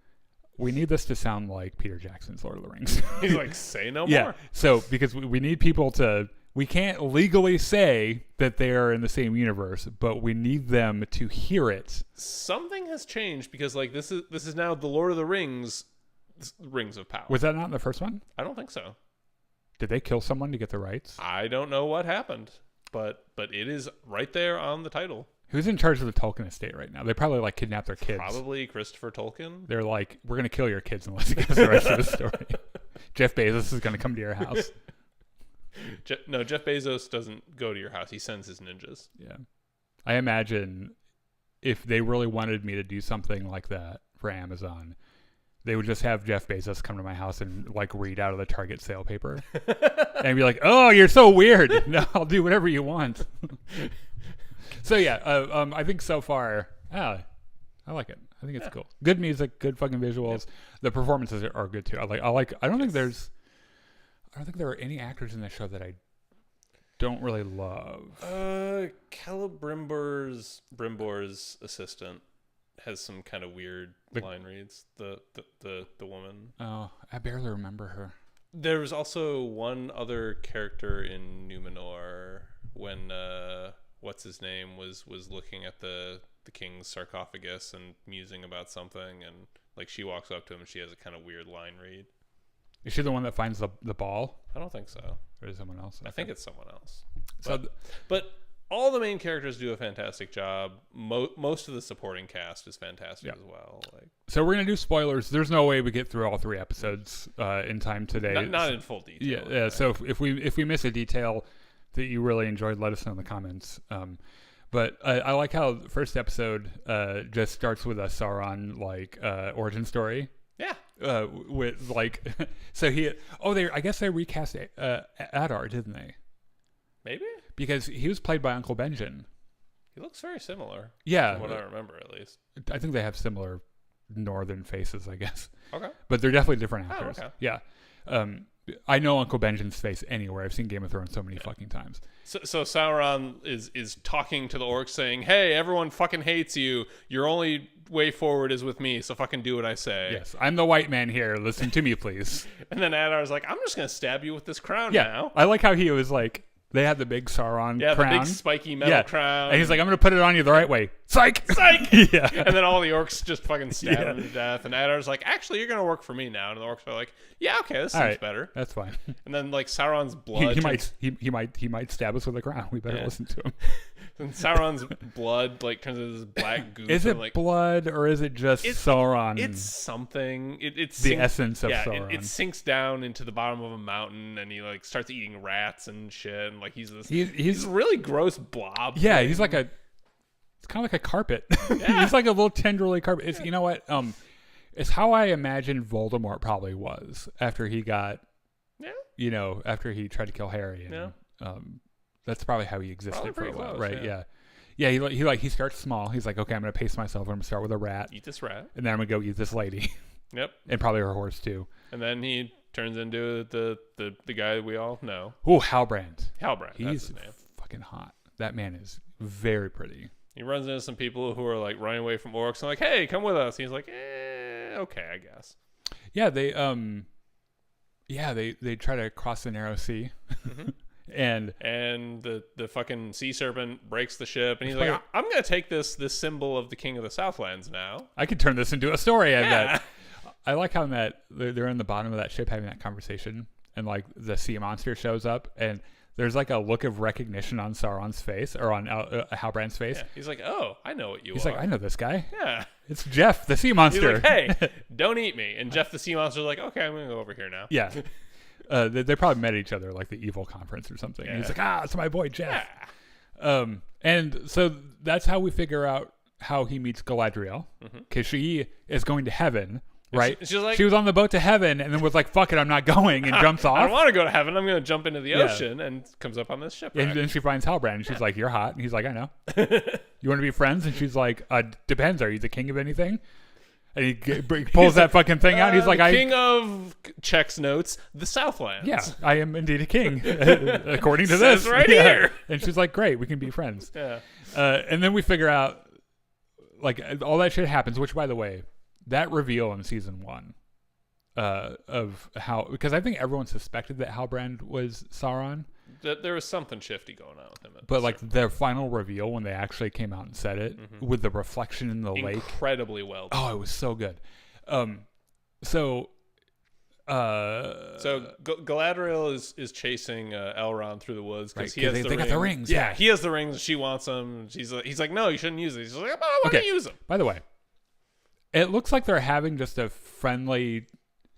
We need this to sound like Peter Jackson's Lord of the Rings. He's like, say no yeah. more. So, because we need people to, we can't legally say that they are in the same universe, but we need them to hear it. Something has changed because like this is now the Lord of the Rings, Rings of Power. Was that not in the first one? I don't think so. Did they kill someone to get the rights? I don't know what happened, but it is right there on the title. Who's in charge of the Tolkien estate right now? They probably like kidnapped their kids. Probably Christopher Tolkien. They're like, we're gonna kill your kids unless you give us the rest of the story. Jeff Bezos is gonna come to your house. No, Jeff Bezos doesn't go to your house. He sends his ninjas. Yeah, I imagine if they really wanted me to do something like that for Amazon, they would just have Jeff Bezos come to my house and like read out of the Target sale paper and be like, "Oh, you're so weird. No, I'll do whatever you want." So yeah, I think so far, I like it. I think it's cool. Good music, good fucking visuals. Yep. The performances are good too. I don't think there are any actors in this show that I don't really love. Caleb Brimbore's assistant has some kind of weird line reads. The woman. Oh, I barely remember her. There was also one other character in Numenor when what's his name was looking at the king's sarcophagus and musing about something, and like she walks up to him and she has a kind of weird line read. Is she the one that finds the ball? I don't think so. Or is it someone else? I think it's someone else. So but all the main characters do a fantastic job. Most of the supporting cast is fantastic as well. So we're gonna do spoilers. There's no way we get through all 3 episodes in time today. Not in full detail. Yeah. Right? So if we miss a detail that you really enjoyed, let us know in the comments. But I like how the first episode just starts with a Sauron origin story. Yeah. With like, so I guess they recast Adar, didn't they? Maybe. Because he was played by Uncle Benjen. He looks very similar. Yeah. From what I remember, at least. I think they have similar northern faces, I guess. Okay. But they're definitely different actors. Oh, okay. Yeah. I know Uncle Benjen's face anywhere. I've seen Game of Thrones so many fucking times. So Sauron is talking to the orcs saying, "Hey, everyone fucking hates you. Your only way forward is with me, so fucking do what I say." Yes, I'm the white man here. Listen to me, please. And then Adar's like, "I'm just going to stab you with this crown now." I like how he was like, they had the big Sauron crown. Yeah, the big spiky metal crown. And he's like, I'm going to put it on you the right way. Psych! Psych! Yeah. And then all the orcs just fucking stab him to death. And Adar's like, actually, you're going to work for me now. And the orcs are like, yeah, okay, this seems better. That's fine. And then like Sauron's blood. He might stab us with a crown. We better listen to him. And Sauron's blood like turns into this black goo. Is it blood or is it just Sauron? It's something. It's the essence of Sauron. It sinks down into the bottom of a mountain, and he like starts eating rats and shit. And like he's a really gross blob. Yeah, thing. He's like it's kind of like a carpet. Yeah. He's like a little tenderly carpet. It's you know what? It's how I imagine Voldemort probably was after he got. Yeah. You know, after he tried to kill Harry. And, that's probably how he existed for a while, close, right? Yeah. He starts small. He's like, okay, I'm gonna pace myself. I'm gonna start with a rat. Eat this rat, and then I'm gonna go eat this lady. Yep. And probably her horse too. And then he turns into the guy we all know. Oh, Halbrand. He's that's his name. Fucking hot. That man is very pretty. He runs into some people who are like running away from orcs and like, hey, come with us. And he's like, okay, I guess. Yeah, they they try to cross the narrow sea. Mm-hmm. And the fucking sea serpent breaks the ship, and he's like, I'm gonna take this symbol of the King of the Southlands now. I could turn this into a story. I bet. I like how they're in the bottom of that ship having that conversation, and like the sea monster shows up, and there's like a look of recognition on Sauron's face or on Halbrand's face. Yeah. He's like, oh, I know what you are. He's like, I know this guy. Yeah, it's Jeff, the sea monster. He's like, hey, don't eat me. And Jeff, the sea monster's like, okay, I'm gonna go over here now. Yeah. They probably met each other like the evil conference or something. Yeah. And he's like, it's my boy Jeff. And so that's how we figure out how he meets Galadriel, because she is going to heaven, right? She's like, she was on the boat to heaven and then was like, fuck it, I'm not going, and jumps off. I don't want to go to heaven. I'm going to jump into the ocean, and comes up on this shipwreck. And then she finds Halbrand, and she's like, you're hot. And he's like, I know. You want to be friends? And she's like, depends. Are you the king of anything? And he pulls that fucking thing out. And he's like, king of checks notes, the Southlands. Yeah, I am indeed a king, according to Says this. right here. And she's like, great, we can be friends. Yeah. And then we figure out, like, all that shit happens, which, by the way, that reveal in season 1 of how, because I think everyone suspected that Halbrand was Sauron. There was something shifty going on with him. But like their final reveal when they actually came out and said it with the reflection in the lake, incredibly well done. Oh, it was so good. So Galadriel is chasing Elrond through the woods because he has they got the rings. Yeah, he has the rings. She wants them. He's like, no, you shouldn't use it. He's like, I want to use them. By the way, it looks like they're having just a friendly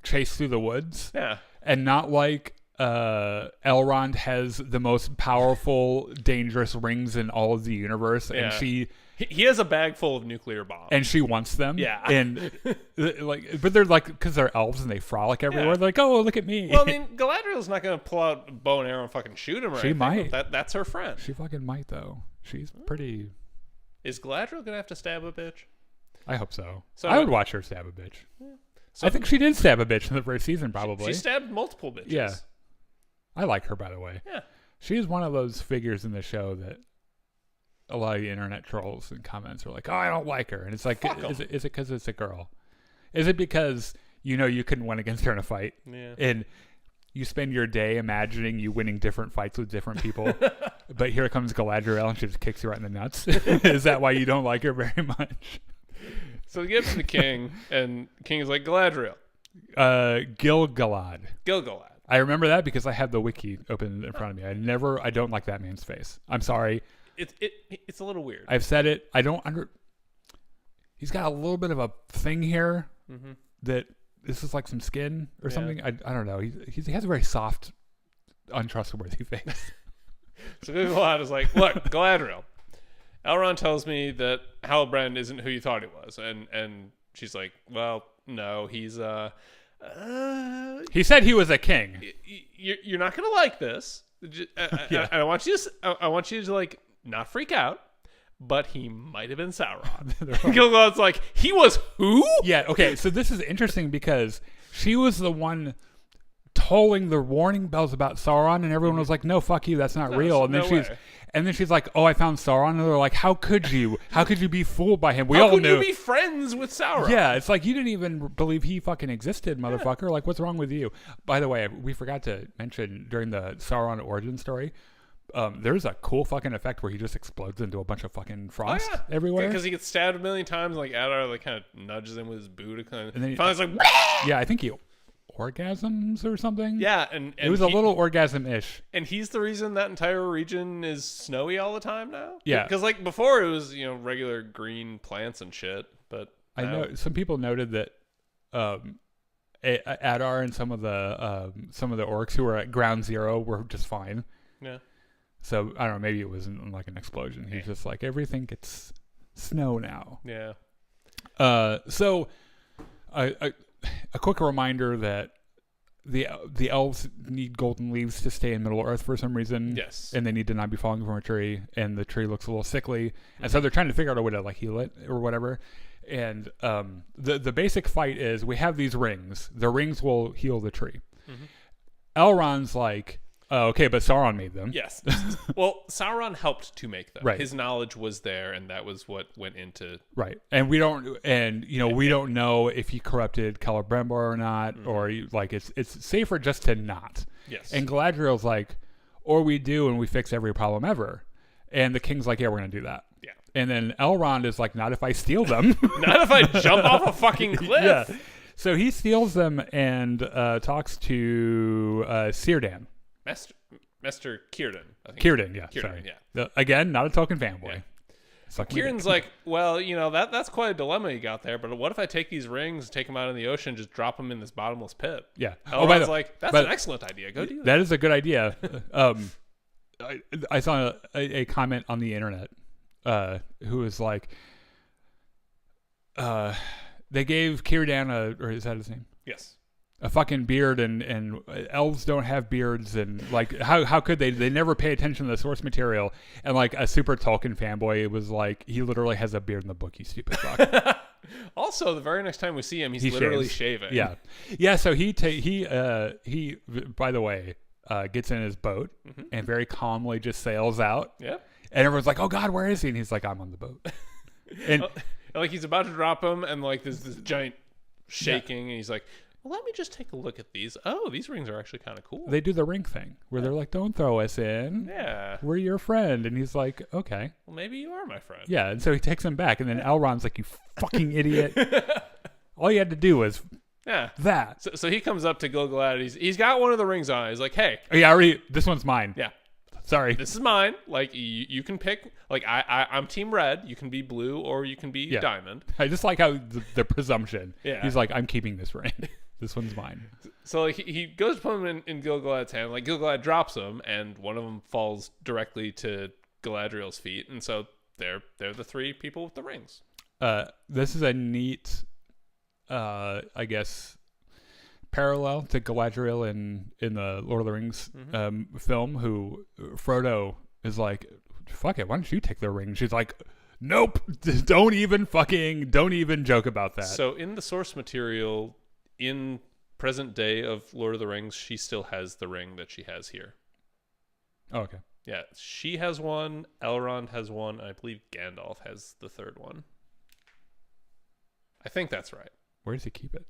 chase through the woods. Yeah, and not like Elrond has the most powerful, dangerous rings in all of the universe, and he has a bag full of nuclear bombs, and she wants them. Yeah, and like, but they're like, because they're elves and they frolic everywhere. Yeah. They're like, oh, look at me. Well, I mean, Galadriel's not going to pull out a bow and arrow and fucking shoot him. Or she anything. might. That's her friend. She fucking might though. She's pretty. Is Galadriel going to have to stab a bitch? I hope so. I would watch her stab a bitch. Yeah. So, I think she did stab a bitch in the first season, probably. She stabbed multiple bitches. Yeah. I like her, by the way. Yeah. She is one of those figures in the show that a lot of the internet trolls and comments are like, oh, I don't like her. And it's like, is it because it's a girl? Is it because you couldn't win against her in a fight? Yeah. And you spend your day imagining you winning different fights with different people, but here comes Galadriel and she just kicks you right in the nuts. Is that why you don't like her very much? So they get to the king, and the king is like, Galadriel. Gil-galad. Gil-galad. I remember that because I have the wiki open in front of me. I don't like that man's face. I'm sorry. It's a little weird. I've said it. He's got a little bit of a thing here that this is like some skin or something. I don't know. He has a very soft, untrustworthy face. So Gil-galad is like, look, Galadriel, Elrond tells me that Halbrand isn't who you thought he was. And she's like, well, no, he's he said he was a king. You're not gonna like this. I want you to like not freak out, but he might have been Sauron. Gil-galad's like, he was who? Yeah. Okay. So this is interesting because she was the one tolling the warning bells about Sauron, and everyone was like, "No, fuck you, that's not real." And then she's like, "Oh, I found Sauron," and they're like, "How could you? How could you be fooled by him? We all knew." How could you be friends with Sauron? Yeah, it's like you didn't even believe he fucking existed, motherfucker. Yeah. Like, what's wrong with you? By the way, we forgot to mention during the Sauron origin story, there's a cool fucking effect where he just explodes into a bunch of fucking frost everywhere because he gets stabbed a million times. Like Adar like kind of nudges him with his boot, and then finally like, yeah, I think he orgasms or something. Yeah, and it was a little orgasm-ish. And he's the reason that entire region is snowy all the time now. Yeah, because like before it was regular green plants and shit. But I know some people noted that Adar and some of the orcs who were at ground zero were just fine. Yeah. So I don't know. Maybe it wasn't like an explosion. He's just like, everything gets snow now. Yeah. So a quick reminder that the elves need golden leaves to stay in Middle Earth for some reason. Yes. And they need to not be falling from a tree, and the tree looks a little sickly. And so they're trying to figure out a way to like heal it or whatever. And the basic fight is we have these rings. The rings will heal the tree. Elrond's like, oh, okay, but Sauron made them. Yes. Well, Sauron helped to make them. Right. His knowledge was there, and that was what went into. Right. And we don't know if he corrupted Celebrimbor or not, or like it's safer just to not. Yes. And Galadriel's like, or we do and we fix every problem ever. And the king's like, yeah, we're gonna do that. Yeah. And then Elrond is like, not if I steal them. Not if I jump off a fucking cliff. Yeah. So he steals them and talks to Círdan. Master Círdan. Círdan, yeah. Círdan, sorry. Yeah. Again, not a token fanboy. Yeah. Círdan's like, well, that's quite a dilemma you got there, but what if I take these rings, take them out in the ocean, just drop them in this bottomless pit? Yeah. Elrond's like, that's an excellent idea. Go do that. That is a good idea. I saw a comment on the internet who was like, they gave Círdan or is that his name? Yes. A fucking beard, and elves don't have beards, and like how could they never pay attention to the source material. And like a super Tolkien fanboy was like, he literally has a beard in the book, you stupid fuck. Also, the very next time we see him, he's literally shaves. shaving. Yeah, so he by the way gets in his boat and very calmly just sails out. Yep. And everyone's like, oh god, where is he? And he's like, I'm on the boat. And like he's about to drop him, and like there's this giant shaking, and he's like, well, let me just take a look at these. Oh, these rings are actually kind of cool. They do the ring thing where they're like, don't throw us in. Yeah. We're your friend. And he's like, okay. Well, maybe you are my friend. Yeah. And so he takes them back. And then Elrond's like, you fucking idiot. All you had to do was that. So he comes up to Gil-galad. He's got one of the rings on. He's like, hey. Oh, yeah, this one's mine. Yeah. Sorry. This is mine. Like, you can pick. Like, I'm team red. You can be blue or you can be diamond. I just like how the presumption. Yeah. He's like, I'm keeping this ring. This one's mine. So like he goes to put him in Gil-galad's hand. Like Gil-galad drops him, and one of them falls directly to Galadriel's feet. And so they're the three people with the rings. This is a neat, I guess, parallel to Galadriel in the Lord of the Rings film. Who Frodo is like, fuck it, why don't you take the ring? She's like, nope, don't even joke about that. So in the source material, in present day of Lord of the Rings, she still has the ring that she has here. Oh, okay. Yeah, she has one, Elrond has one, and I believe Gandalf has the third one. I think that's right. Where does he keep it?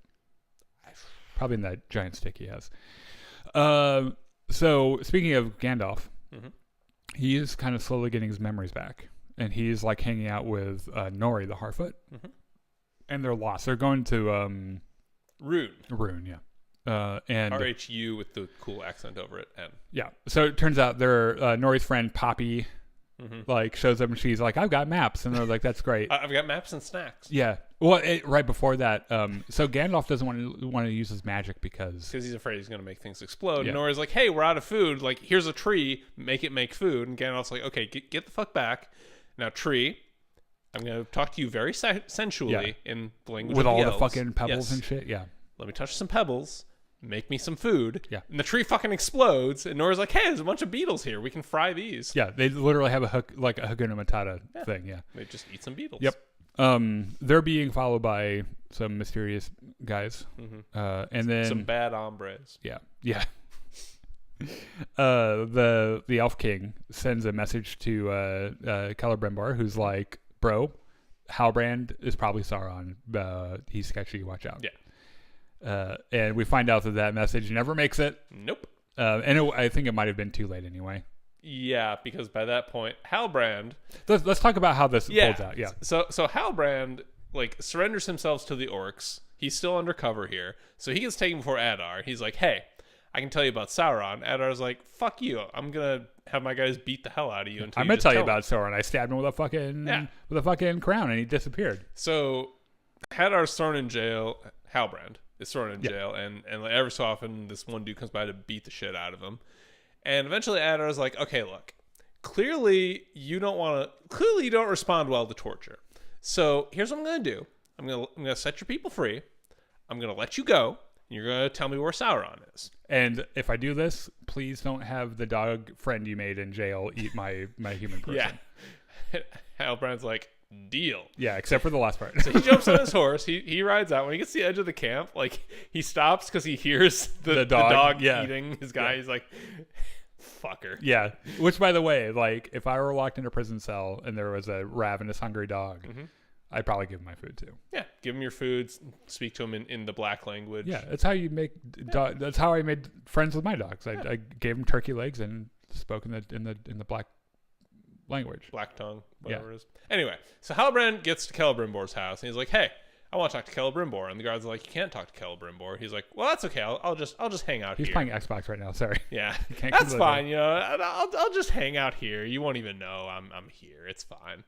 Probably in that giant stick he has. So speaking of Gandalf, he is kind of slowly getting his memories back. And he's like hanging out with Nori the Harfoot. And they're lost. They're going to... Rune, yeah. And RHU with the cool accent over it. N. Yeah. So it turns out they're Nori's friend Poppy like shows up and she's like, I've got maps. And they're like, that's great. I've got maps and snacks. Yeah. Well, right before that, so Gandalf doesn't want to use his magic because he's afraid he's going to make things explode. Yeah. And Nori's like, hey, we're out of food. Like, here's a tree. Make it make food. And Gandalf's like, okay, get the fuck back. Now, tree, I'm going to talk to you very sensually in the language with of all the the fucking pebbles and shit. Yeah. Let me touch some pebbles. Make me some food. Yeah. And the tree fucking explodes. And Nora's like, hey, there's a bunch of beetles here. We can fry these. Yeah. They literally have a Hakuna Matata thing. Yeah. They just eat some beetles. Yep. They're being followed by some mysterious guys. And then some bad hombres. Yeah. Yeah. The Elf King sends a message to Celebrimbor, who's like, bro, Halbrand is probably Sauron. He's sketchy. Watch out. Yeah. And we find out that message never makes it. Nope. And I think it might have been too late anyway. Yeah, because by that point, Halbrand. Let's talk about how this folds out. Yeah. So Halbrand like surrenders himself to the orcs. He's still undercover here, so he gets taken before Adar. He's like, hey, I can tell you about Sauron. Adar's like, fuck you. I'm gonna have my guys beat the hell out of you until I'm gonna tell you about Sauron. I stabbed him with a fucking crown, and he disappeared. So Hadar's thrown in jail. Halbrand is thrown in jail, and like every so often, this one dude comes by to beat the shit out of him. And eventually, Adar's like, okay, look, clearly you don't respond well to torture. So here's what I'm gonna do. I'm gonna set your people free. I'm gonna let you go. You're going to tell me where Sauron is. And if I do this, please don't have the dog friend you made in jail eat my human person. Yeah. Halbrand's like, deal. Yeah, except for the last part. So he jumps on his horse. He rides out. When he gets to the edge of the camp, like, he stops because he hears the dog eating his guy. Yeah. He's like, fucker. Yeah. Which, by the way, like, if I were locked in a prison cell and there was a ravenous, hungry dog, I'd probably give him my food too. Yeah, give him your food. Speak to him in the black language. Yeah, that's how you make. That's how I made friends with my dogs. I gave them turkey legs and spoke in the black language. Black tongue, whatever it is. Anyway, so Halbrand gets to Celebrimbor's house and he's like, "Hey, I want to talk to Celebrimbor." And the guards are like, "You can't talk to Celebrimbor." He's like, "Well, that's okay. I'll just hang out here." He's playing Xbox right now. Sorry. Yeah, that's fine. You know, I'll just hang out here. You won't even know I'm here. It's fine.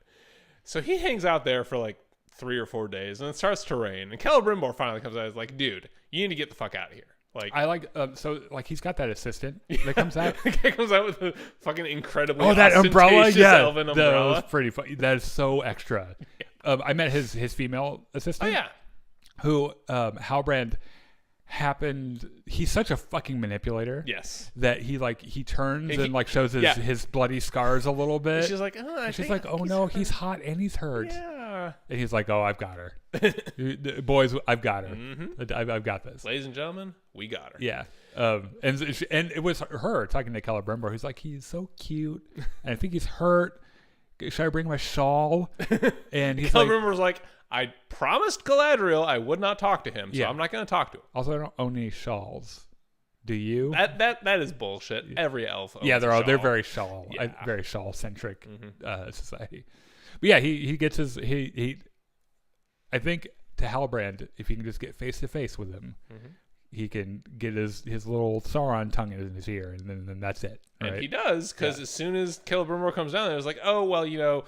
So he hangs out there for like 3 or 4 days, and it starts to rain. And Celebrimbor finally comes out and is like, dude, you need to get the fuck out of here. Like I like so like he's got that assistant that comes out. The guy comes out with a fucking incredibly that umbrella, ostentatious yeah, elven that umbrella. was pretty funny. That is so extra. I met his female Oh assistant. yeah. Who Halbrand happened. He's such a fucking manipulator. Yes. That he turns and like shows his bloody scars a little bit. And she's like, oh, she's like, oh no, he's hot and he's hurt. Yeah. And he's like, oh, I've got her. Boys, I've got her. I've got this. Ladies and gentlemen, we got her. Yeah. And it was her talking to Celebrimbor, who's like, he's so cute, and I think he's hurt. Should I bring my shawl? And he's Celebrimbor's like, I promised Galadriel I would not talk to him, so I'm not going to talk to him. Also, I don't own any shawls. Do you? That is bullshit. Every elf owns they're very shawl, very shawl centric society. But yeah, he gets his he. I think to Halbrand, if he can just get face to face with him, he can get his little Sauron tongue in his ear, and then that's it. Right? And he does, because as soon as Celebrimbor comes down there, it's like, oh well,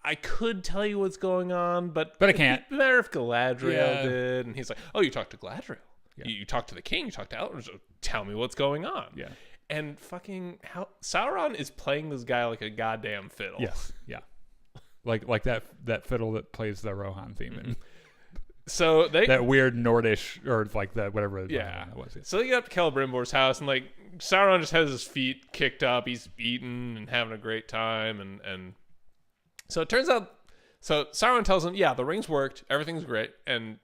I could tell you what's going on, but I can't. It'd be better if Galadriel did. And he's like, oh, you talked to Galadriel. Yeah. You talked to the king. You talked to Elrond. So tell me what's going on. Yeah. And fucking Sauron is playing this guy like a goddamn fiddle. Yes. Yeah. Like that fiddle that plays the Rohan theme. And so that weird Nordish or like that whatever. It was. Yeah. So they get up to Celebrimbor's house, and like Sauron just has his feet kicked up. He's eating and having a great time, and so it turns out. So Sauron tells him, yeah, the rings worked, everything's great, and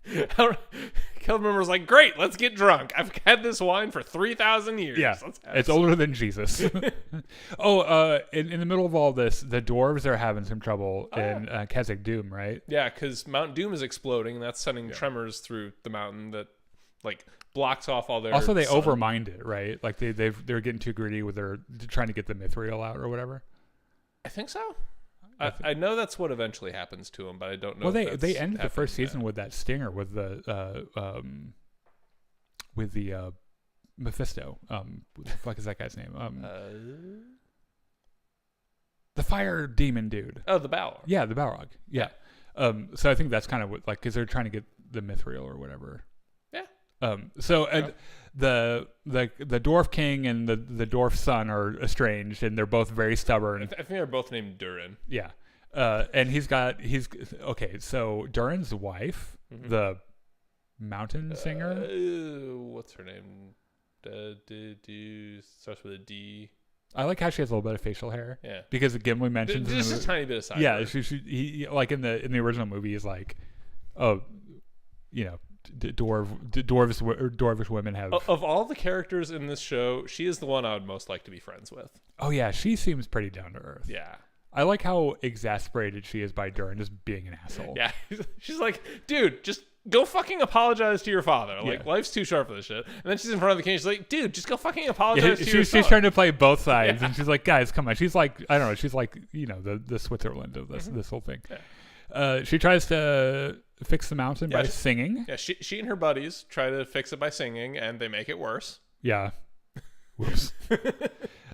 Celebrimbor's like, great, let's get drunk. I've had this wine for 3,000 years. Yeah, it's older than Jesus. In the middle of all this, the dwarves are having some trouble in Khazad Dûm, right? Yeah, because Mount Doom is exploding, and that's sending tremors through the mountain that like blocks off all their. Also, they overmined it, right? Like they're getting too greedy with their trying to get the mithril out or whatever. I think so. I know that's what eventually happens to him, but I don't know. Well, they ended the first season with that stinger with the Mephisto. What the fuck is that guy's name? The fire demon dude. Oh, the Balrog. Yeah, the Balrog. Yeah. So I think that's kind of what, like, because they're trying to get the mithril or whatever. Yeah. The dwarf king and the dwarf son are estranged, and they're both very stubborn. I think they're both named Durin. Yeah. And he's okay. So Durin's wife, the mountain singer. What's her name? Starts with a D. I like how she has a little bit of facial hair. Yeah. Because Gimli mentions just a tiny bit of side. Yeah. He like in the original movie is like, oh, dwarvish women have. Of all the characters in this show, she is the one I would most like to be friends with. Oh yeah, she seems pretty down to earth. Yeah. I like how exasperated she is by Durin just being an asshole. Yeah. She's like, dude, just go fucking apologize to your father. Like, life's too short for this shit. And then she's in front of the king. She's like, dude, just go fucking apologize to your son. She's trying to play both sides. And she's like, guys, come on. She's like, I don't know. She's like, the Switzerland of this whole thing. Yeah. She tries to fix the mountain by singing. Yeah, she and her buddies try to fix it by singing, and they make it worse. Yeah. Whoops.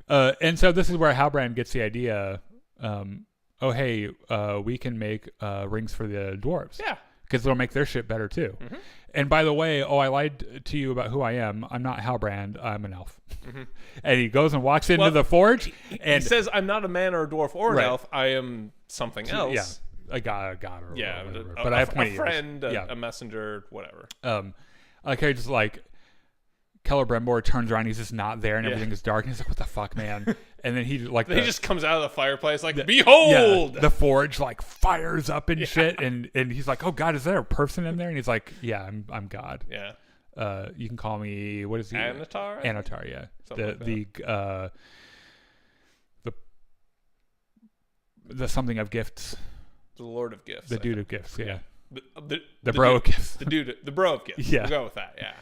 And so this is where Halbrand gets the idea. We can make rings for the dwarves. Yeah. Because they'll make their shit better too. Mm-hmm. And by the way, I lied to you about who I am. I'm not Halbrand. I'm an elf. Mm-hmm. And he goes and walks into the forge. And he says, I'm not a man or a dwarf or an elf. I am something else. Yeah. A god or whatever. But I have a friend, a messenger, whatever. Okay, just like Celebrimbor turns around, he's just not there, and everything is dark, and he's like, "What the fuck, man?" And then he just comes out of the fireplace like, "Behold!" Yeah, the forge like fires up and shit, and he's like, "Oh God, is there a person in there?" And he's like, "Yeah, I'm God." Yeah. You can call me, what is he? Anatar. Anatar, yeah. The something of gifts. The Lord of Gifts. The Dude of Gifts, yeah. The Bro of Gifts. The Bro of Gifts. Yeah. We'll go with that, yeah.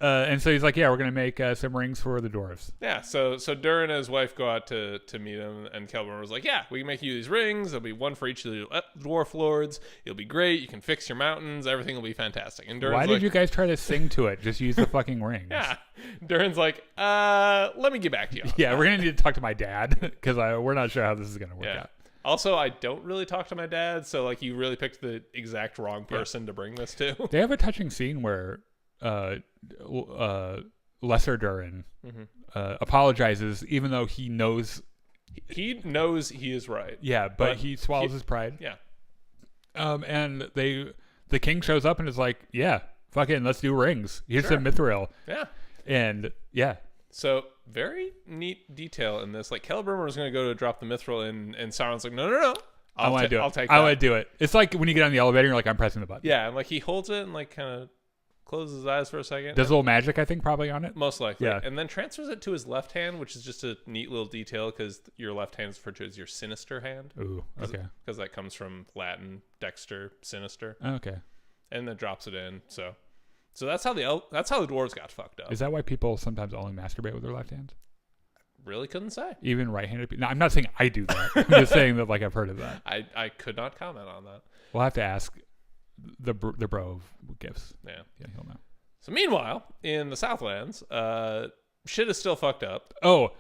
And so he's like, yeah, we're going to make some rings for the dwarves. Yeah, so Durin and his wife go out to meet him, and Celebrimbor was like, yeah, we can make you these rings. There'll be one for each of the dwarf lords. It'll be great. You can fix your mountains. Everything will be fantastic. And Durin's Why did you guys try to sing to it? Just use the fucking rings. Yeah. Durin's like, let me get back to you. Yeah, we're going to need to talk to my dad, because we're not sure how this is going to work out. Also, I don't really talk to my dad, so like you really picked the exact wrong person to bring this to. They have a touching scene where Lesser Durin apologizes, even though he knows he is right. Yeah, but he swallows his pride. Yeah. And the king shows up and is like, yeah, fucking let's do rings. Here's some mithril. Yeah. And yeah. So very neat detail in this. Like Celebrimbor was going to go to drop the mithril and Sauron's like, no. I want to do it. I'll take I that. want to do it. It's like when you get on the elevator, you're like, I'm pressing the button. Yeah, and like he holds it and like kind of closes his eyes for a second. Does a little magic, I think, probably on it. Most likely. Yeah. And then transfers it to his left hand, which is just a neat little detail because your left hand is referred to as your sinister hand. Ooh, okay. Because that comes from Latin, dexter, sinister. Okay. And then drops it in. So that's how the dwarves got fucked up. Is that why people sometimes only masturbate with their left hands? Really couldn't say. Even right-handed people? No, I'm not saying I do that. I'm just saying that like I've heard of that. I could not comment on that. We'll have to ask the bro of gifts. Yeah, he'll know. So meanwhile, in the Southlands, shit is still fucked up. Oh,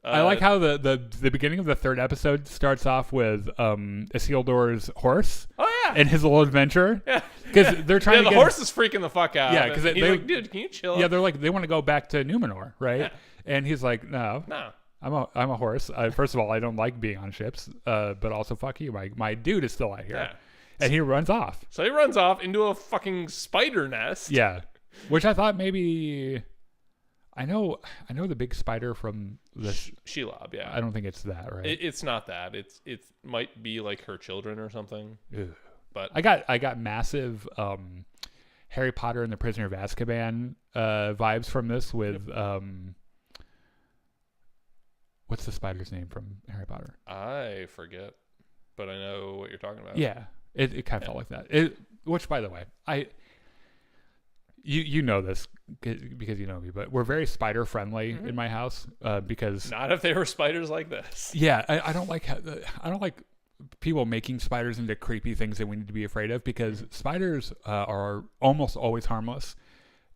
I like how the beginning of the third episode starts off with Isildur's horse. Oh yeah, and his little adventure. Yeah, because they're trying. Yeah, the horse is freaking the fuck out. Yeah, because he's like, dude, can you chill? Yeah, they're like they want to go back to Numenor, right? Yeah. And he's like, no. I'm a horse. First of all, I don't like being on ships. But also, fuck you. My dude is still out here. Yeah. And he runs off. So he runs off into a fucking spider nest. Yeah. Which I thought maybe. I know the big spider from the Shelob. Yeah. I don't think it's that, right? It's not that. It might be like her children or something. Ugh. But I got massive Harry Potter and the Prisoner of Azkaban vibes from this with what's the spider's name from Harry Potter? I forget, but I know what you're talking about. Yeah, it kind of felt like that. Which, by the way, you know this because you know me, but we're very spider friendly in my house because not if they were spiders like this. Yeah, I don't like people making spiders into creepy things that we need to be afraid of because spiders are almost always harmless.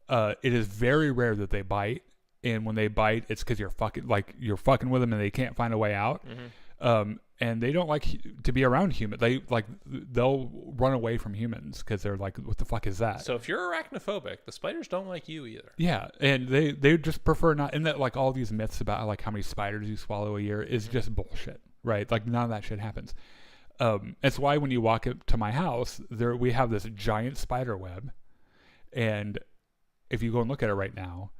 It is very rare that they bite. And when they bite, it's because you're fucking with them and they can't find a way out. And they don't like to be around humans. They'll run away from humans because they're like, what the fuck is that? So if you're arachnophobic, the spiders don't like you either. Yeah, and they just prefer not. And that like all these myths about like how many spiders you swallow a year is just bullshit, right? Like none of that shit happens. It's why when you walk up to my house, we have this giant spider web, and if you go and look at it right now,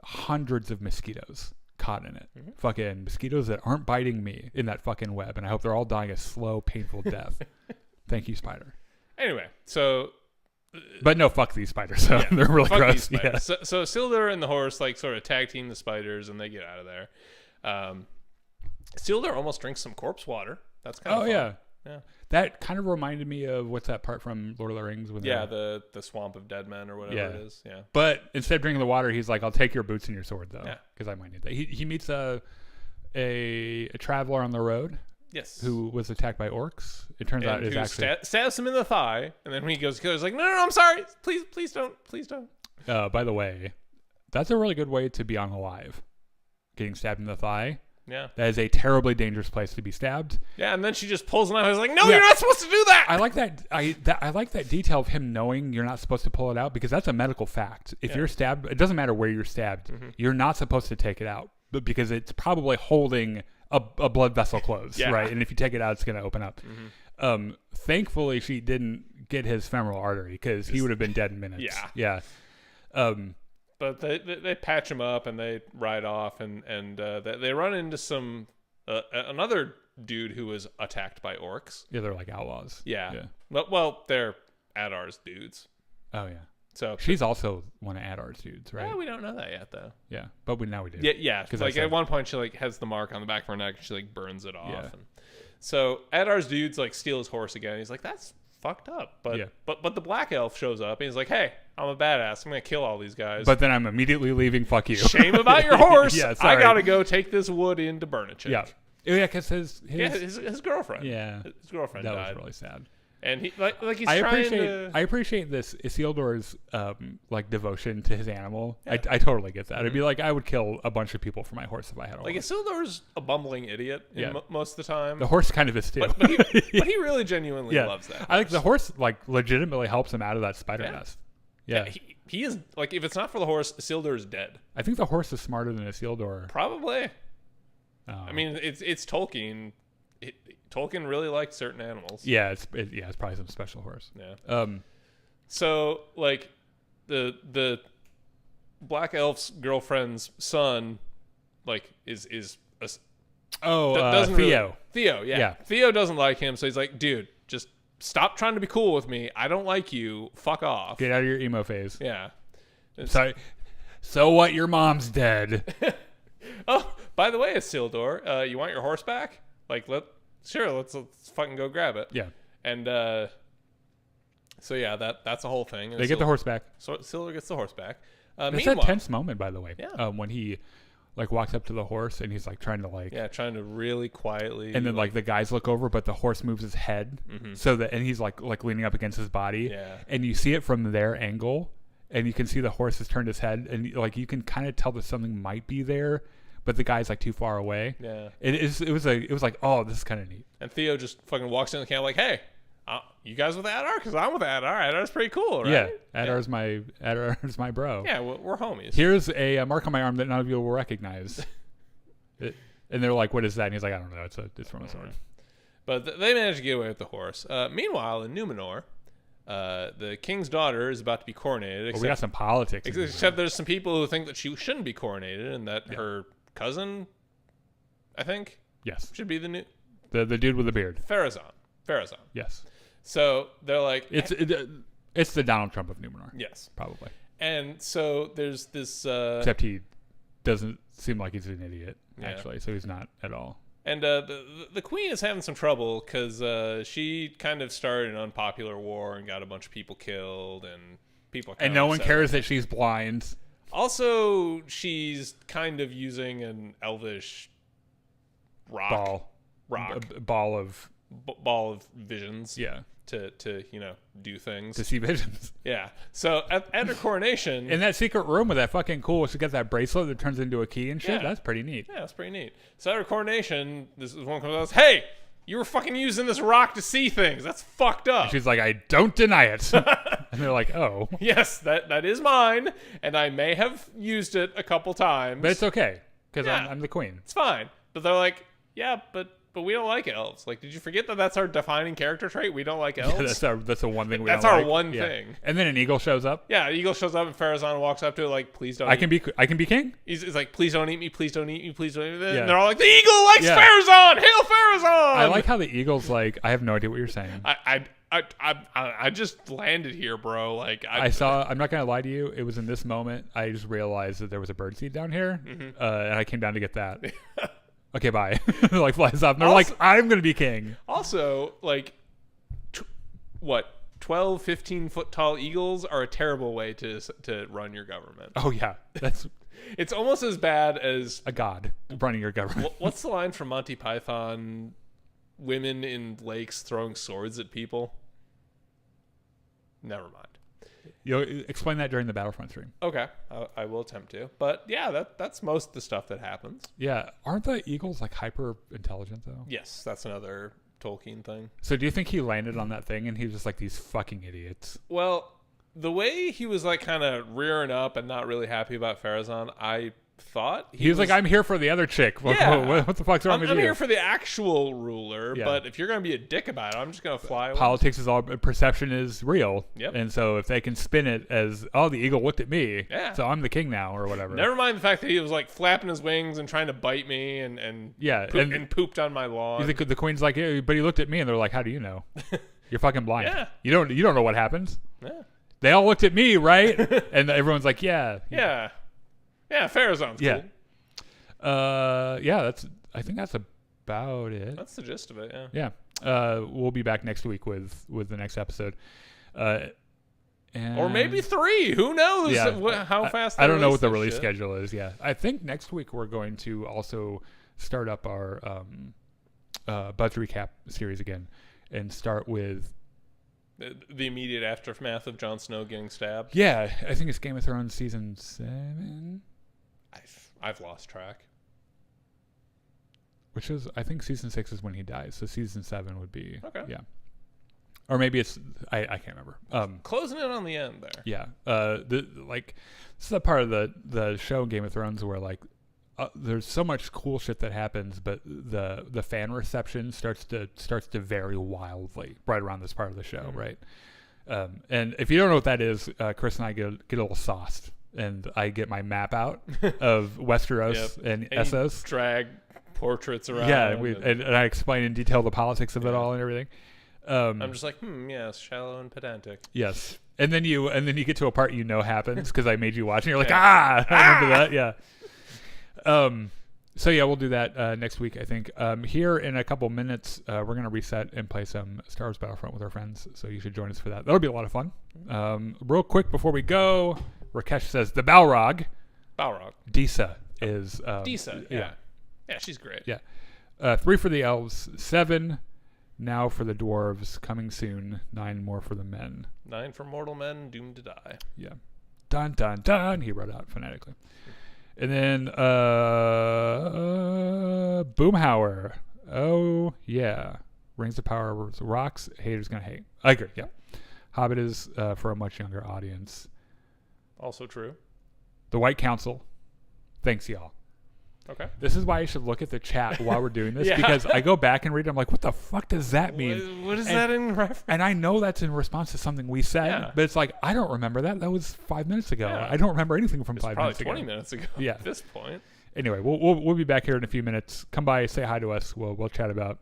hundreds of mosquitoes caught in it. Fucking mosquitoes that aren't biting me in that fucking web, and I hope they're all dying a slow, painful death. Thank you, spider. Anyway, so but no, fuck these spiders. So they're really gross. Yeah. So Isildur and the horse like sort of tag team the spiders, and they get out of there. Isildur almost drinks some corpse water. That's kind of fun. Yeah. That kind of reminded me of what's that part from Lord of the Rings? When the swamp of dead men or whatever it is. Yeah. But instead of drinking the water, he's like, "I'll take your boots and your sword, though, because I might need that." He meets a traveler on the road. Yes. Who was attacked by orcs? It turns out is actually stabs him in the thigh, and then when he goes to kill, he's like, "No, I'm sorry. Please don't. By the way, that's a really good way to be unalive. Getting stabbed in the thigh. Yeah. That is a terribly dangerous place to be stabbed. Yeah, and then she just pulls him out. I was like, "No, you're not supposed to do that." I like that. I like that detail of him knowing you're not supposed to pull it out because that's a medical fact. If you're stabbed, it doesn't matter where you're stabbed. You're not supposed to take it out, but because it's probably holding a blood vessel closed, right? And if you take it out, it's going to open up. Thankfully, she didn't get his femoral artery because he would have been dead in minutes. Yeah. But they patch him up and they ride off and they run into some another dude who was attacked by orcs. Yeah, they're like outlaws. Yeah. Well, they're Adar's dudes. Oh yeah. So she's also one of Adar's dudes, right? Yeah, we don't know that yet though. Yeah, but now we do. Yeah. Because like at one point she like has the mark on the back of her neck and she like burns it off. Yeah. And so Adar's dudes like steal his horse again. He's like, that's fucked up. But the black elf shows up and he's like, hey, I'm a badass. I'm gonna kill all these guys. But then I'm immediately leaving. Fuck you. Shame about your horse. Yeah, sorry. I gotta go take this wood in to burn a chick. Yeah, because his girlfriend. Yeah, his girlfriend died. That was really sad. And he like he's trying to. I appreciate this Isildur's like devotion to his animal. Yeah. I totally get that. I'd be like, I would kill a bunch of people for my horse if I had a horse. Like Isildur's a bumbling idiot most of the time. The horse kind of is too. But he really genuinely loves that. I think the horse like legitimately helps him out of that spider nest. Yeah. He is like, if it's not for the horse, Isildur is dead. I think the horse is smarter than Isildur. Probably. Oh. I mean, it's Tolkien. Tolkien really liked certain animals. Yeah, it's probably some special horse. Yeah. So like the Black Elf's girlfriend's son, like is a, Theo. Theo, yeah. Theo doesn't like him, so he's like, dude, just stop trying to be cool with me. I don't like you. Fuck off. Get out of your emo phase. Yeah. Sorry. So what? Your mom's dead. Oh, by the way, Isildur, you want your horse back? Like, let's fucking go grab it. Yeah. And so yeah, that's the whole thing. They get the horse back. So Isildur gets the horse back. It's a tense moment, by the way. Yeah. When he like walks up to the horse and he's like trying to really quietly. And then like the guys look over, but the horse moves his head, so that and he's like leaning up against his body. Yeah. And you see it from their angle, and you can see the horse has turned his head, and like you can kind of tell that something might be there, but the guy's like too far away. Yeah. It was like, oh, this is kind of neat. And Theo just fucking walks in the camp like, hey, you guys with Adar? Because I'm with Adar. Adar's pretty cool, right? Yeah, Adar's my bro. Yeah, we're homies. Here's a mark on my arm that none of you will recognize. And they're like, what is that? And he's like, I don't know. It's from a sword. But they managed to get away with the horse. Meanwhile, in Numenor, the king's daughter is about to be coronated. We got some politics. Except there's some people who think that she shouldn't be coronated and that her cousin, I think, should be the dude with the beard. Pharazôn. Yes. So they're like, it's the Donald Trump of Numenor. Yes, probably. And so there's this. Except he doesn't seem like he's an idiot, actually. So he's not at all. And the queen is having some trouble because she kind of started an unpopular war and got a bunch of people killed, and people. And no one cares that she's blind. Also, she's kind of using an elvish ball of visions. Yeah. To do things. To see visions. Yeah. So at her coronation, in that secret room with that fucking cool, she got that bracelet that turns into a key and shit. Yeah. That's pretty neat. Yeah, that's pretty neat. So at her coronation, this one comes out and says, hey, you were fucking using this rock to see things. That's fucked up. And she's like, I don't deny it. And they're like, oh. Yes, that is mine, and I may have used it a couple times. But it's okay, because I'm the queen. It's fine. But they're like, yeah, but we don't like elves. Like, did you forget that that's our defining character trait? We don't like elves. Yeah, that's the one thing we don't like. That's our one thing. And then an eagle shows up. Yeah, an eagle shows up and Pharazôn walks up to it like, please don't. I can be king. He's like, please don't eat me. Please don't eat me. Please don't eat me. Yeah. And they're all like, the eagle likes Pharazôn. Hail Pharazôn. I like how the eagle's like, I have no idea what you're saying. I just landed here, bro. Like I'm not gonna lie to you. It was in this moment I just realized that there was a birdseed down here, and I came down to get that. Okay, bye. Like flies up. And they're like, I'm going to be king. Also, like, 12, 15 foot tall eagles are a terrible way to run your government. Oh, yeah. It's almost as bad as a god running your government. What's the line from Monty Python? Women in lakes throwing swords at people? Never mind. You'll explain that during the Battlefront stream. Okay, I will attempt to. But yeah, that's most of the stuff that happens. Yeah, aren't the eagles like hyper intelligent though? Yes, that's another Tolkien thing. So do you think he landed on that thing and he was just like, these fucking idiots? Well, the way he was like kind of rearing up and not really happy about Pharazôn, I thought he was like, I'm here for the other chick. Yeah. What the fuck's wrong with you? I'm here for the actual ruler, yeah. But if you're gonna be a dick about it, I'm just gonna fly. Politics is all perception is real. Yep. And so if they can spin it as, oh, the eagle looked at me, so I'm the king now or whatever. Never mind the fact that he was like flapping his wings and trying to bite me and pooped on my lawn. The queen's like, yeah, but he looked at me, and they're like, how do you know? You're fucking blind. Yeah. You don't know what happens. Yeah. They all looked at me, right? And everyone's like, yeah. Yeah. Yeah, Pharazôn's cool. I think that's about it. That's the gist of it. Yeah. Yeah. We'll be back next week with the next episode. Or maybe 3. Who knows? Yeah. How fast? I don't know what the release schedule is. Yeah. I think next week we're going to also start up our Buzz Recap series again, and start with the immediate aftermath of Jon Snow getting stabbed. Yeah, I think it's Game of Thrones season 7. I've lost track. Which is, I think season 6 is when he dies. So season 7 would be. Okay. Yeah. or maybe it's I can't remember. Closing in on the end there. Yeah. This is the part of the show Game of Thrones where like there's so much cool shit that happens, but the fan reception starts to vary wildly right around this part of the show, right? And if you don't know what that is, Chris and I get a little sauced, and I get my map out of Westeros and Essos. Drag portraits around. Yeah, and I explain in detail the politics of it all and everything. I'm just like, yes, shallow and pedantic. Yes, and then you get to a part happens because I made you watch, and you're like, I remember that. Yeah. So yeah, we'll do that next week, I think. Here in a couple minutes, we're gonna reset and play some Star Wars Battlefront with our friends. So you should join us for that. That'll be a lot of fun. Real quick before we go, Rakesh says the Balrog. Disa is Disa. Yeah, she's great. Yeah. 3 for the elves, 7 now for the dwarves, coming soon, 9 more for the men. 9 for mortal men doomed to die. Yeah. Dun dun dun. He wrote out phonetically. And then Boomhauer. Oh yeah. Rings of Power rocks. Haters gonna hate. I agree. Yeah. Hobbit is for a much younger audience. Also true. The White Council. Thanks, y'all. Okay. This is why you should look at the chat while we're doing this, Yeah. because I go back and read it. I'm like, what the fuck does that mean? What is that in reference? And I know that's in response to something we said, but it's like, I don't remember that. That was 5 minutes ago. Yeah. I don't remember anything from It's 5 probably minutes ago. 20 minutes ago at this point. Anyway, we'll be back here in a few minutes. Come by, say hi to us. We'll chat about